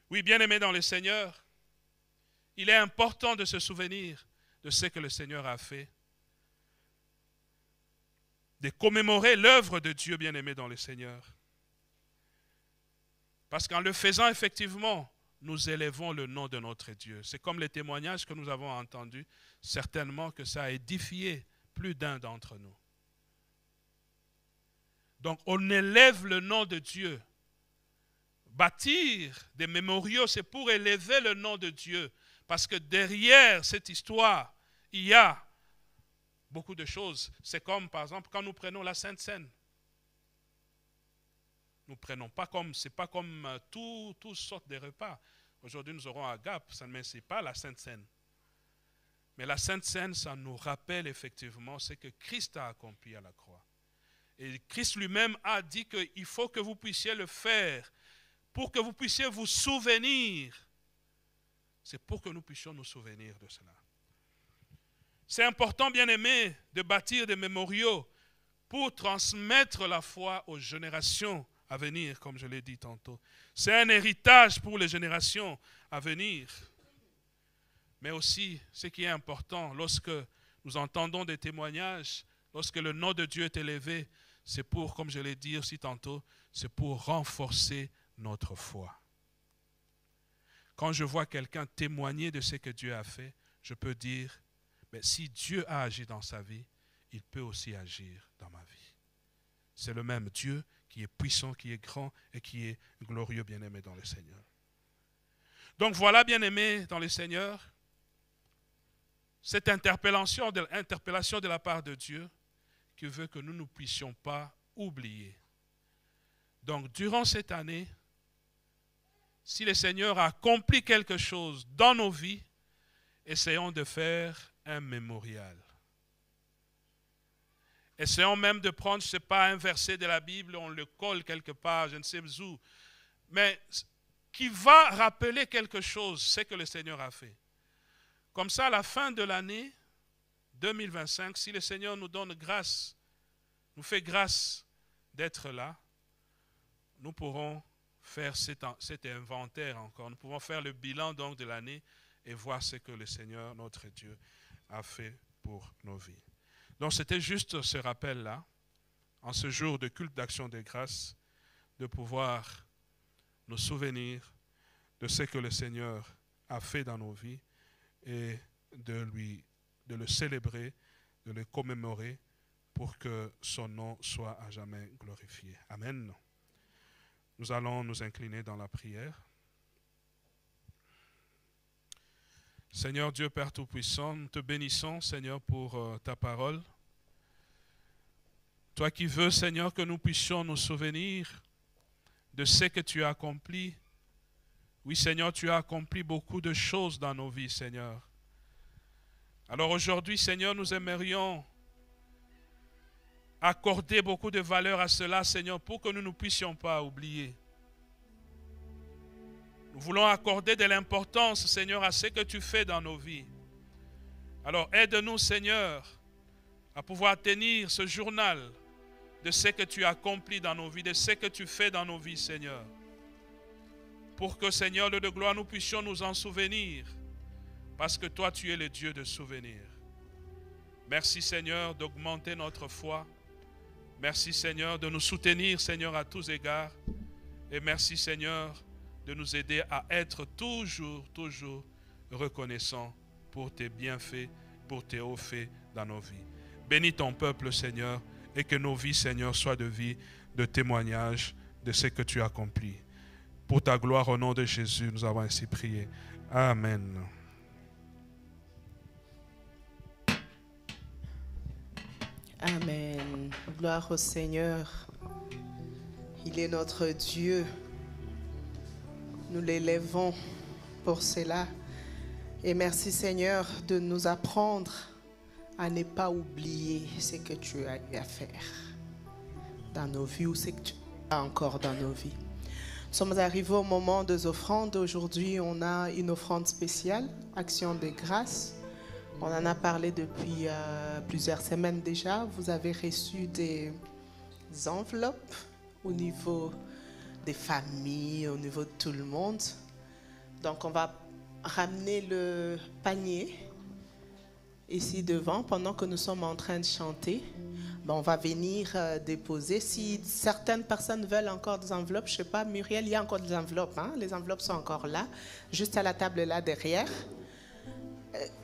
Oui, bien-aimés dans le Seigneur, il est important de se souvenir de ce que le Seigneur a fait, de commémorer l'œuvre de Dieu, bien-aimé dans le Seigneur. Parce qu'en le faisant, effectivement, nous élevons le nom de notre Dieu. C'est comme les témoignages que nous avons entendus, certainement que ça a édifié plus d'un d'entre nous. Donc, on élève le nom de Dieu. Bâtir des mémoriaux, c'est pour élever le nom de Dieu. Parce que derrière cette histoire, il y a beaucoup de choses. C'est comme, par exemple, quand nous prenons la Sainte Seine. Nous prenons pas comme, c'est pas comme toutes sortes de repas. Aujourd'hui, nous aurons Agape, ça ne m'incite pas la Sainte Seine. Mais la Sainte Seine, ça nous rappelle effectivement ce que Christ a accompli à la croix. Et Christ lui-même a dit qu'il faut que vous puissiez le faire pour que vous puissiez vous souvenir. C'est pour que nous puissions nous souvenir de cela. C'est important, bien-aimés, de bâtir des mémoriaux pour transmettre la foi aux générations à venir, comme je l'ai dit tantôt. C'est un héritage pour les générations à venir. Mais aussi, ce qui est important, lorsque nous entendons des témoignages, lorsque le nom de Dieu est élevé, c'est pour, comme je l'ai dit aussi tantôt, c'est pour renforcer notre foi. Quand je vois quelqu'un témoigner de ce que Dieu a fait, je peux dire, mais si Dieu a agi dans sa vie, il peut aussi agir dans ma vie. C'est le même Dieu qui est puissant, qui est grand et qui est glorieux, bien-aimé dans le Seigneur. Donc voilà, bien-aimé dans le Seigneur, cette interpellation de la part de Dieu qui veut que nous ne puissions pas oublier. Donc durant cette année, si le Seigneur a accompli quelque chose dans nos vies, essayons de faire un mémorial. Essayons même de prendre, je ne sais pas, un verset de la Bible, on le colle quelque part, je ne sais où, mais qui va rappeler quelque chose, ce que le Seigneur a fait. Comme ça, à la fin de l'année 2025, si le Seigneur nous donne grâce, nous fait grâce d'être là, nous pourrons faire cet inventaire encore. Nous pouvons faire le bilan donc de l'année et voir ce que le Seigneur, notre Dieu, a fait pour nos vies. Donc c'était juste ce rappel-là, en ce jour de culte d'action de grâce, de pouvoir nous souvenir de ce que le Seigneur a fait dans nos vies et de le célébrer, de le commémorer pour que son nom soit à jamais glorifié. Amen. Nous allons nous incliner dans la prière. Seigneur Dieu Père Tout-Puissant, nous te bénissons, Seigneur, pour ta parole. Toi qui veux, Seigneur, que nous puissions nous souvenir de ce que tu as accompli Oui, Seigneur, tu as accompli beaucoup de choses dans nos vies, Seigneur. Alors aujourd'hui, Seigneur, nous aimerions accorder beaucoup de valeur à cela, Seigneur, pour que nous ne puissions pas oublier. Nous voulons accorder de l'importance, Seigneur, à ce que tu fais dans nos vies. Alors aide-nous, Seigneur, à pouvoir tenir ce journal de ce que tu as accompli dans nos vies, de ce que tu fais dans nos vies, Seigneur. Pour que, Seigneur, Dieu de gloire, nous puissions nous en souvenir. Parce que toi, tu es le Dieu de souvenir. Merci, Seigneur, d'augmenter notre foi. Merci, Seigneur, de nous soutenir, Seigneur, à tous égards. Et merci, Seigneur, de nous aider à être toujours reconnaissants pour tes bienfaits, pour tes hauts faits dans nos vies. Bénis ton peuple, Seigneur, et que nos vies, Seigneur, soient de vie, de témoignage de ce que tu as accompli. Pour ta gloire, au nom de Jésus, nous avons ainsi prié. Amen. Amen. Gloire au Seigneur. Il est notre Dieu. Nous l'élèvons pour cela. Et merci, Seigneur, de nous apprendre à ne pas oublier ce que tu as eu à faire dans nos vies ou ce que tu as encore dans nos vies. Nous sommes arrivés au moment des offrandes. Aujourd'hui, on a une offrande spéciale, Action de grâce. On en a parlé depuis plusieurs semaines déjà. Vous avez reçu des enveloppes au niveau des familles, au niveau de tout le monde. Donc, on va ramener le panier ici devant pendant que nous sommes en train de chanter. On va venir déposer. Si certaines personnes veulent encore des enveloppes, je ne sais pas, Muriel, il y a encore des enveloppes. Hein? Les enveloppes sont encore là, juste à la table là derrière.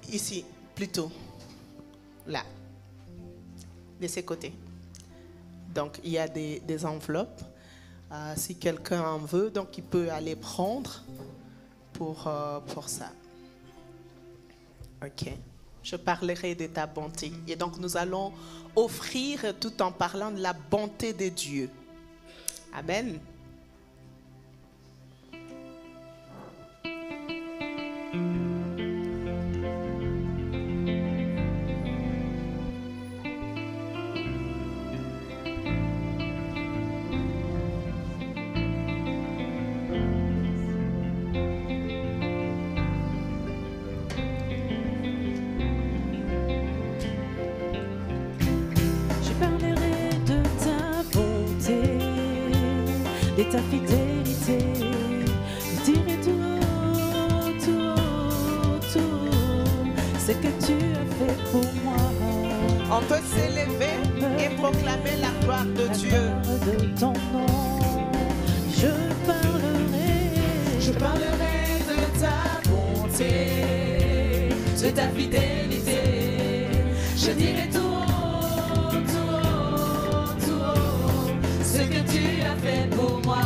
Ici, plutôt. Là. De ces côtés. Donc, il y a des enveloppes. Si quelqu'un en veut, donc il peut aller prendre pour ça. OK. Je parlerai de ta bonté. Et donc, nous allons offrir tout en parlant de la bonté de Dieu. Amen. Ta fidélité, je dirai tout, ce que tu as fait pour moi. On peut s'élever et proclamer la gloire de Dieu. De ton nom, je parlerai de ta bonté, de ta fidélité, je dirai tout, ce que tu as fait pour moi.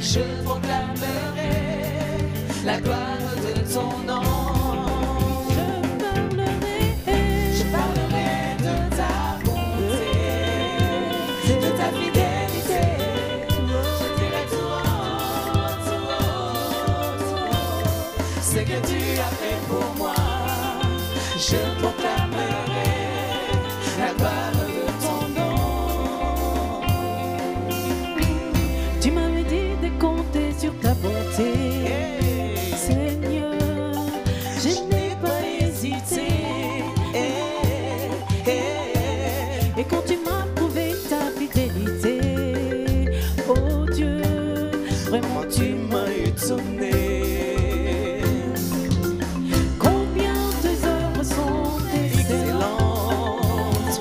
Je proclamerai la gloire de ton nom. Je parlerai de ta bonté, de ta fidélité. Je dirai tout, ce que tu as fait pour moi. Je proclamerai la gloire de ton nom. Tu m'avais dit de compter sur ta bonté, Seigneur, je n'ai pas hésité. Et quand tu m'as prouvé ta fidélité, oh Dieu, vraiment tu m'as étonné. Combien tes œuvres sont excellentes,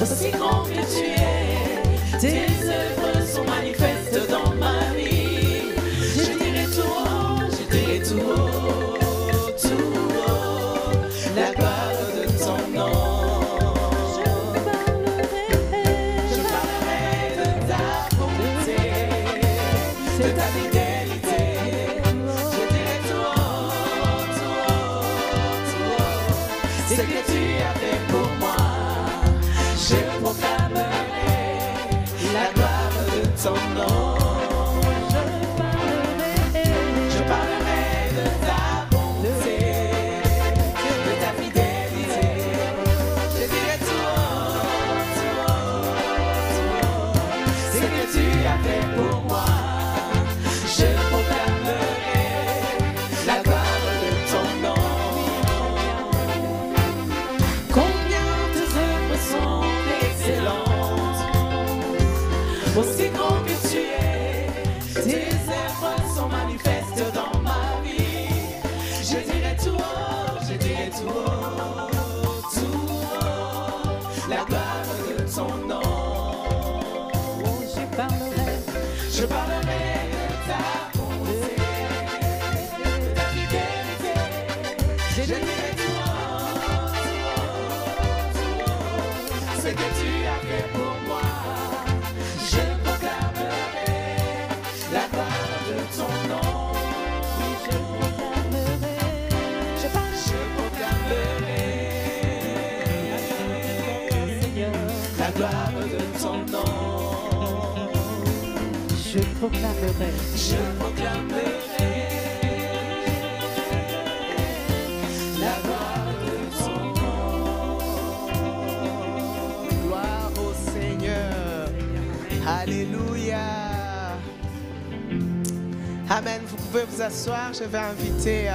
aussi grand que tu es, tes œuvres sont manifestes dans ma vie. Je dirai tout haut, la gloire de ton nom. Je parlerai de ta bonté, de ta fidélité. Je dirai tout haut, ce que tu as fait pour moi. Je proclamerai la gloire de ton nom. Je parlerai la gloire de ton nom. Je parlerai de ta bonté, de ta fidélité. Je dirai ce que tu as fait pour moi. Je proclamerai la gloire de ton nom. Oui, je proclamerai la gloire de ton nom. Je proclamerai la gloire de ton nom. Gloire au Seigneur. Alléluia. Amen. Vous pouvez vous asseoir. Je vais inviter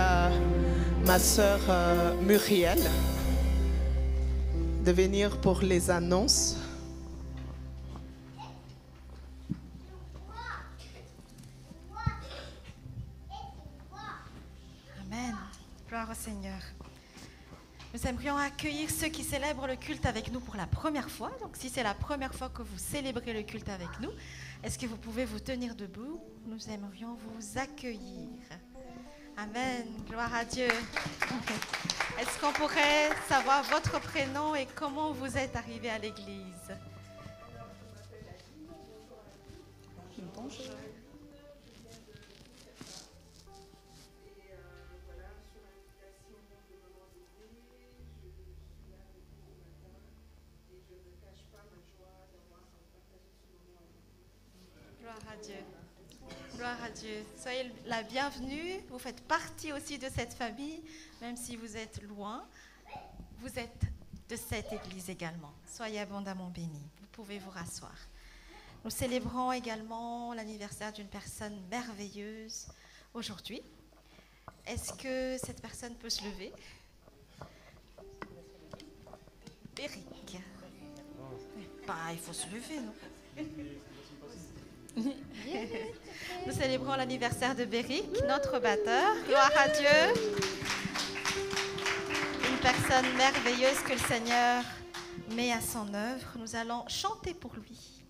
ma sœur Muriel de venir pour les annonces. Amen. Gloire au Seigneur. Nous aimerions accueillir ceux qui célèbrent le culte avec nous pour la première fois. Donc, si c'est la première fois que vous célébrez le culte avec nous, est-ce que vous pouvez vous tenir debout? Nous aimerions vous accueillir. Amen. Gloire à Dieu. Est-ce qu'on pourrait savoir votre prénom et comment vous êtes arrivé à l'église? Bonjour. Gloire à Dieu. Gloire à Dieu. Soyez la bienvenue. Vous faites partie aussi de cette famille, même si vous êtes loin. Vous êtes de cette église également. Soyez abondamment bénis. Vous pouvez vous rasseoir. Nous célébrons également l'anniversaire d'une personne merveilleuse aujourd'hui. Est-ce que cette personne peut se lever? Béric. Bah, il faut se lever, non? Nous célébrons l'anniversaire de Béric, notre batteur. Gloire à Dieu. Une personne merveilleuse que le Seigneur met à son œuvre. Nous allons chanter pour lui.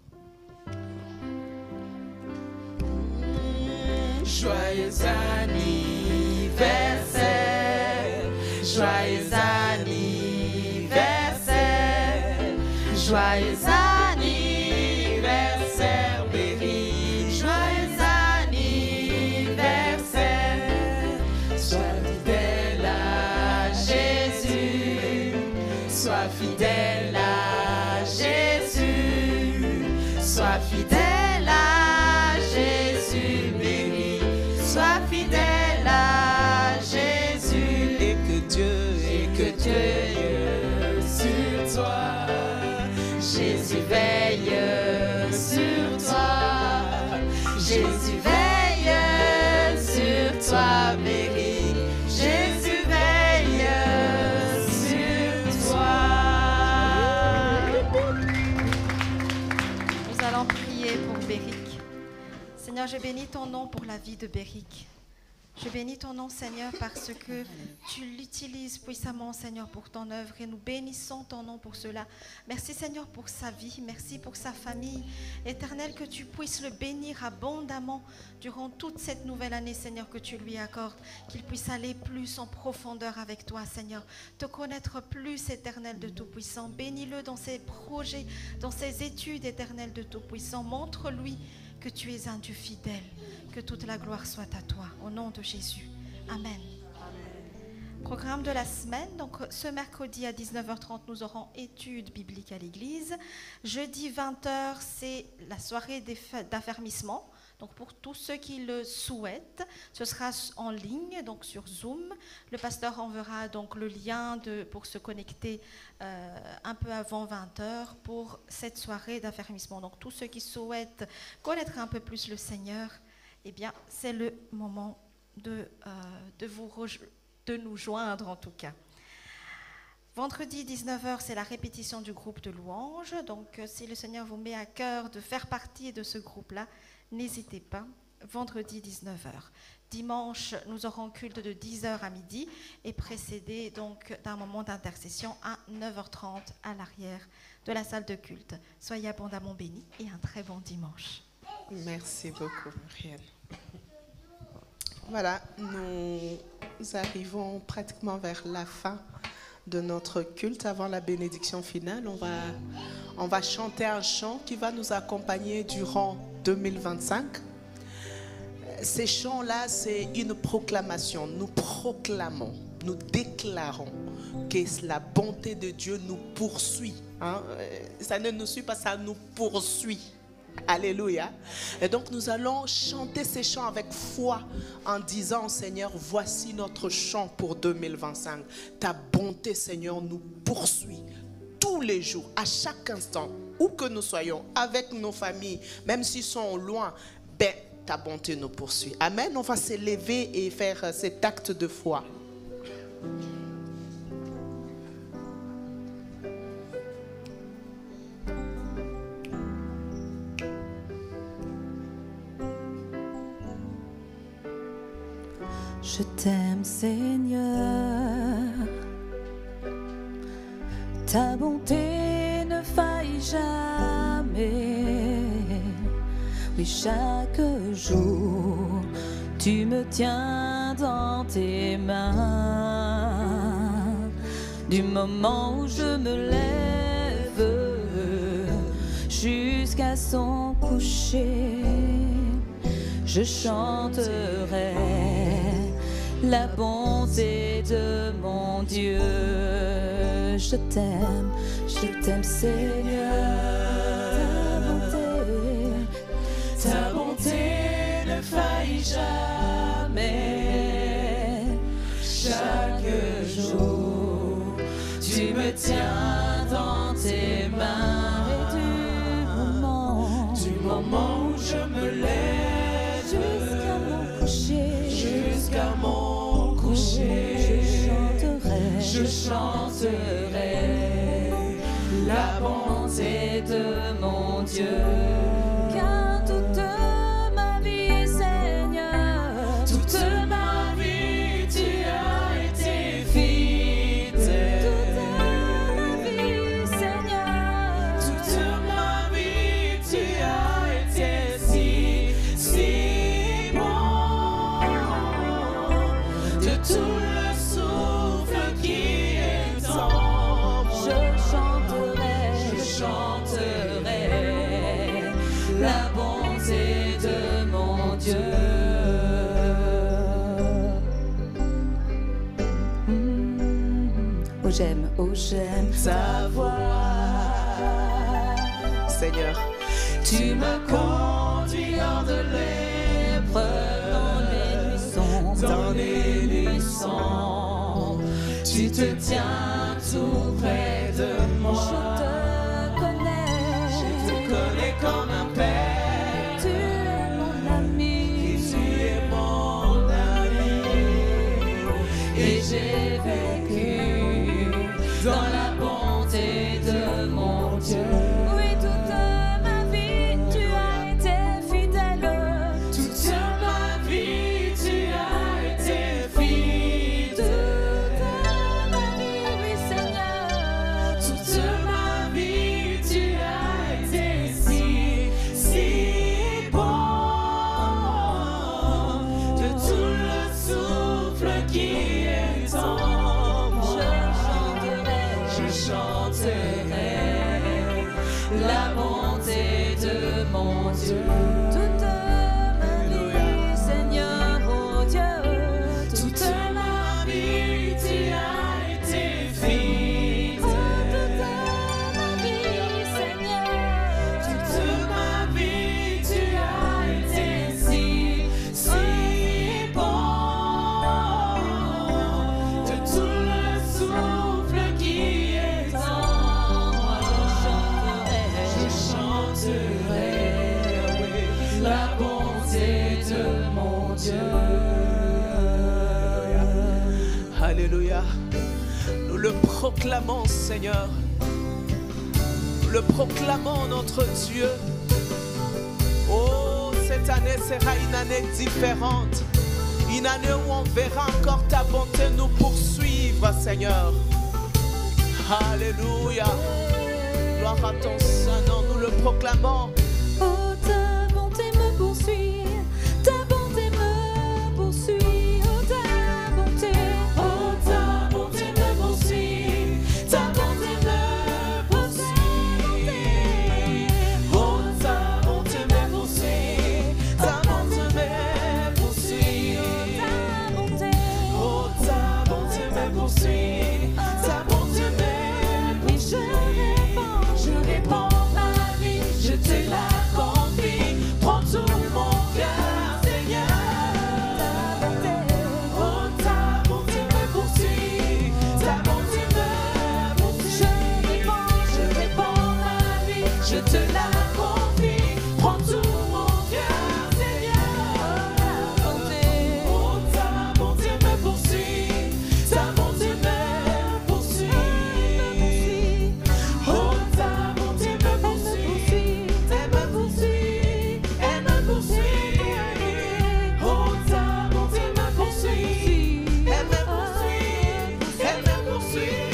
Joyeux anniversaire, joyeux anniversaire, joyeux anniversaire, Béric, joyeux anniversaire. Sois fidèle à Jésus, sois fidèle à Jésus, sois fidèle à Jésus, Béric, sois fidèle à Jésus, et que Dieu veille sur toi. Jésus veille sur toi. Jésus veille sur toi, Béric. Jésus veille sur toi. Nous allons prier pour Béric. Seigneur, je bénis ton nom pour la vie de Béric. Je bénis ton nom, Seigneur, parce que tu l'utilises puissamment, Seigneur, pour ton œuvre, et nous bénissons ton nom pour cela. Merci, Seigneur, pour sa vie. Merci pour sa famille. Éternel, que tu puisses le bénir abondamment durant toute cette nouvelle année, Seigneur, que tu lui accordes. Qu'il puisse aller plus en profondeur avec toi, Seigneur. Te connaître plus, Éternel de Tout-Puissant. Bénis-le dans ses projets, dans ses études, Éternel de Tout-Puissant. Montre-lui que tu es un Dieu fidèle. Que toute la gloire soit à toi, au nom de Jésus. Amen. Programme de la semaine. Donc, ce mercredi à 19h30, nous aurons études bibliques à l'église. Jeudi 20h, c'est la soirée d'affermissement. Donc, pour tous ceux qui le souhaitent, ce sera en ligne, donc sur Zoom. Le pasteur enverra donc le lien pour se connecter un peu avant 20h pour cette soirée d'affermissement. Donc, tous ceux qui souhaitent connaître un peu plus le Seigneur, eh bien, c'est le moment de nous joindre en tout cas. Vendredi 19h, c'est la répétition du groupe de louanges. Donc, si le Seigneur vous met à cœur de faire partie de ce groupe-là, n'hésitez pas. Vendredi 19h. Dimanche, nous aurons culte de 10h à midi et précédé donc d'un moment d'intercession à 9h30 à l'arrière de la salle de culte. Soyez abondamment bénis et un très bon dimanche. Merci beaucoup, Marianne. Voilà, nous arrivons pratiquement vers la fin de notre culte. Avant la bénédiction finale, on va chanter un chant qui va nous accompagner durant 2025. Ces chants-là, c'est une proclamation. Nous proclamons, nous déclarons que la bonté de Dieu nous poursuit. Hein? Ça ne nous suit pas, ça nous poursuit. Alléluia. Et donc nous allons chanter ces chants avec foi en disant, Seigneur, voici notre chant pour 2025. Ta bonté, Seigneur, nous poursuit tous les jours, à chaque instant, où que nous soyons, avec nos familles, même s'ils sont loin, ta bonté nous poursuit. Amen. On va s'élever et faire cet acte de foi. Je t'aime, Seigneur, ta bonté ne faillit jamais. Oui, chaque jour, tu me tiens dans tes mains. Du moment où je me lève jusqu'à son coucher, je chanterai la bonté de mon Dieu. Je t'aime, Seigneur. Ta bonté ne faillit jamais. Chaque jour, tu me tiens dans tes mains. Et du moment où je me lève jusqu'à mon coucher, je chanterai la bonté de mon Dieu. Car toute ma vie, Seigneur, toute ma vie, tu as été fidèle. Toute ma vie, Seigneur, toute ma vie, tu as été si bon. De tout le souffle qui est en moi, je chanterai la bonté de mon Dieu. Oh j'aime ta voix, Seigneur. tu me conduis hors de l'épreuve, dans les nuits sombres, tu te tiens tout près de moi. Je te connais comme un père, tu es mon ami, et j'ai vécu dans la bonté de mon Dieu. Oui, toute ma vie, tu as été fidèle. Toute ma vie, tu as été fidèle. Toute ma vie, oui, Seigneur. Toute ma vie, tu as été si bon. De tout le souffle qui est en moi, je chanterai la bonté de mon Dieu. Toute ma vie, Seigneur, oh Dieu, toute ma vie, tu as été fidèle. Toute ma vie, Seigneur, toute ma vie, tu as été si bon. De tout le souffle qui est en moi, je chanterai la bonté de mon Dieu. Alléluia. Nous le proclamons, Seigneur. Nous le proclamons, notre Dieu. Oh, cette année sera une année différente. Une année où on verra encore ta bonté nous poursuivre, Seigneur. Alléluia. Gloire à ton Saint-Nom, nous le proclamons. Oh, ta bonté me poursuit, ta bonté me poursuit, oh, ta bonté me poursuit, ta bonté me poursuit, Oh, ta bonté me poursuit, ta bonté me poursuit. Oh, ta bonté me poursuit, ta bonté me poursuit. je réponds ma vie, Je te la confie, prends tout mon cœur, Seigneur. Oh, ta bonté me poursuit, ta bonté me poursuit. Je réponds ma vie, je te la confie, prends tout mon cœur, Seigneur. Oh, ta bonté me poursuit, ta bonté me poursuit. Oh, ta bonté me poursuit, elle me poursuit, elle me poursuit. Oh, ta bonté me poursuit, elle me poursuit, elle me poursuit.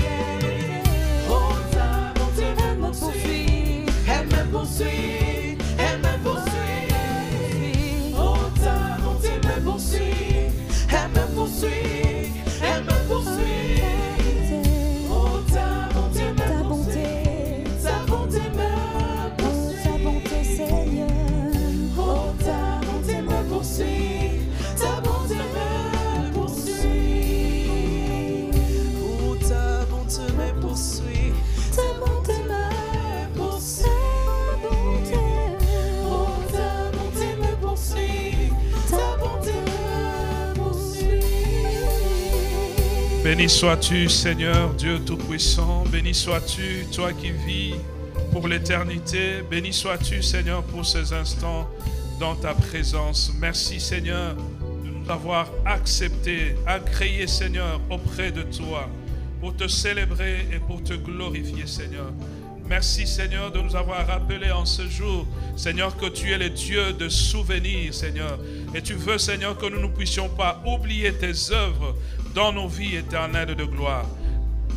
Oh, ta bonté me poursuit, elle me poursuit, elle me poursuit. Oh, ta bonté me poursuit, elle me poursuit, elle me poursuit. Oh, ta bonté me poursuit, ta bonté me poursuit. Seigneur. Oh, ta bonté me poursuit, ta bonté me poursuit. Oh, ta bonté me poursuit, ta bonté me poursuit. Oh, ta bonté me poursuit, ta bonté me poursuit. Béni sois-tu, Seigneur Dieu Tout-Puissant. Béni sois-tu, toi qui vis pour l'éternité. Béni sois-tu, Seigneur, pour ces instants dans ta présence. Merci, Seigneur, de nous avoir acceptés, agréés, Seigneur, auprès de toi, pour te célébrer et pour te glorifier, Seigneur. Merci, Seigneur, de nous avoir rappelé en ce jour, Seigneur, que tu es le Dieu de souvenirs, Seigneur. Et tu veux, Seigneur, que nous ne puissions pas oublier tes œuvres dans nos vies éternelles de gloire.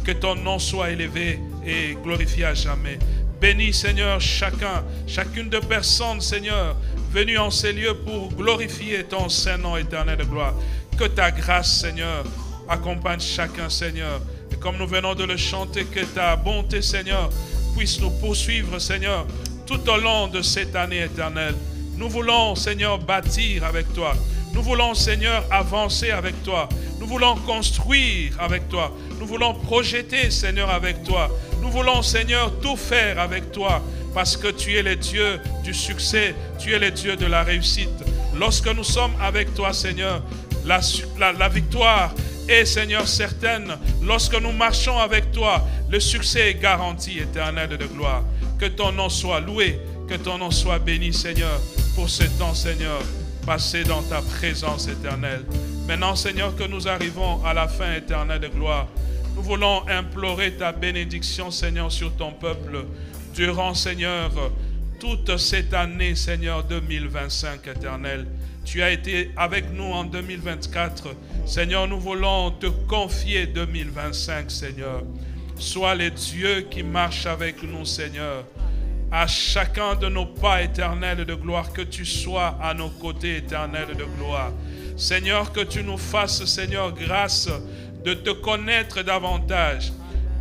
Que ton nom soit élevé et glorifié à jamais. Bénis, Seigneur, chacune de personnes, Seigneur, venues en ces lieux pour glorifier ton Saint-Nom éternel de gloire. Que ta grâce, Seigneur, accompagne chacun, Seigneur. Et comme nous venons de le chanter, que ta bonté, Seigneur, puisse nous poursuivre, Seigneur, tout au long de cette année éternelle. Nous voulons, Seigneur, bâtir avec toi. Nous voulons, Seigneur, avancer avec toi. Nous voulons construire avec toi. Nous voulons projeter, Seigneur, avec toi. Nous voulons, Seigneur, tout faire avec toi. Parce que tu es le Dieu du succès. Tu es le Dieu de la réussite. Lorsque nous sommes avec toi, Seigneur, la victoire est, Seigneur, certaine. Lorsque nous marchons avec toi, le succès est garanti, éternel de gloire. Que ton nom soit loué. Que ton nom soit béni, Seigneur, pour ce temps, Seigneur, passé dans ta présence éternelle. Maintenant, Seigneur, que nous arrivons à la fin éternelle de gloire, nous voulons implorer ta bénédiction, Seigneur, sur ton peuple, durant, Seigneur, toute cette année, Seigneur, 2025 éternel. Tu as été avec nous en 2024. Seigneur, nous voulons te confier 2025, Seigneur. Sois le Dieu qui marche avec nous, Seigneur. À chacun de nos pas éternels de gloire, que tu sois à nos côtés éternels de gloire. Seigneur, que tu nous fasses, Seigneur, grâce de te connaître davantage,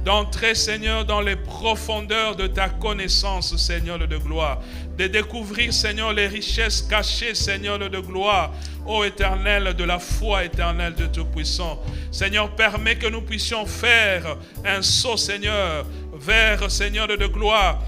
d'entrer, Seigneur, dans les profondeurs de ta connaissance, Seigneur de gloire, de découvrir, Seigneur, les richesses cachées, Seigneur de gloire, ô Éternel, de la foi éternelle de Tout-Puissant. Seigneur, permets que nous puissions faire un saut, Seigneur, vers, Seigneur de gloire,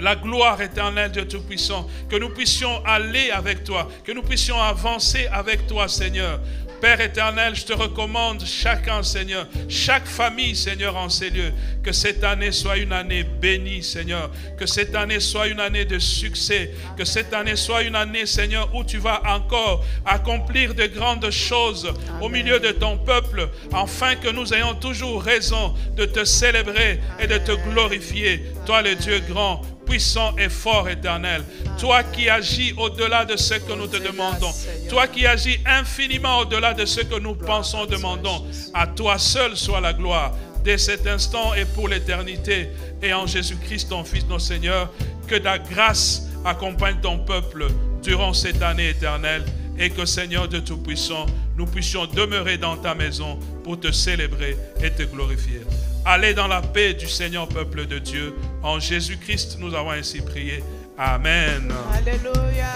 la gloire éternelle de Tout-Puissant, que nous puissions aller avec toi, que nous puissions avancer avec toi, Seigneur. Père éternel, je te recommande chacun, Seigneur, chaque famille, Seigneur, en ces lieux. Que cette année soit une année bénie, Seigneur. Que cette année soit une année de succès. Que cette année soit une année, Seigneur, où tu vas encore accomplir de grandes choses au milieu de ton peuple, afin que nous ayons toujours raison de te célébrer et de te glorifier. Toi, le Dieu grand, puissant et fort, Éternel. Toi qui agis au-delà de ce que nous te demandons. Toi qui agis infiniment au-delà de ce que nous pensons, demandons. À toi seul soit la gloire, dès cet instant et pour l'éternité. Et en Jésus-Christ, ton Fils, notre Seigneur, que ta grâce accompagne ton peuple durant cette année éternelle. Et que, Seigneur de Tout-Puissant, nous puissions demeurer dans ta maison pour te célébrer et te glorifier. Allez dans la paix du Seigneur, peuple de Dieu. En Jésus-Christ, nous avons ainsi prié. Amen. Alléluia.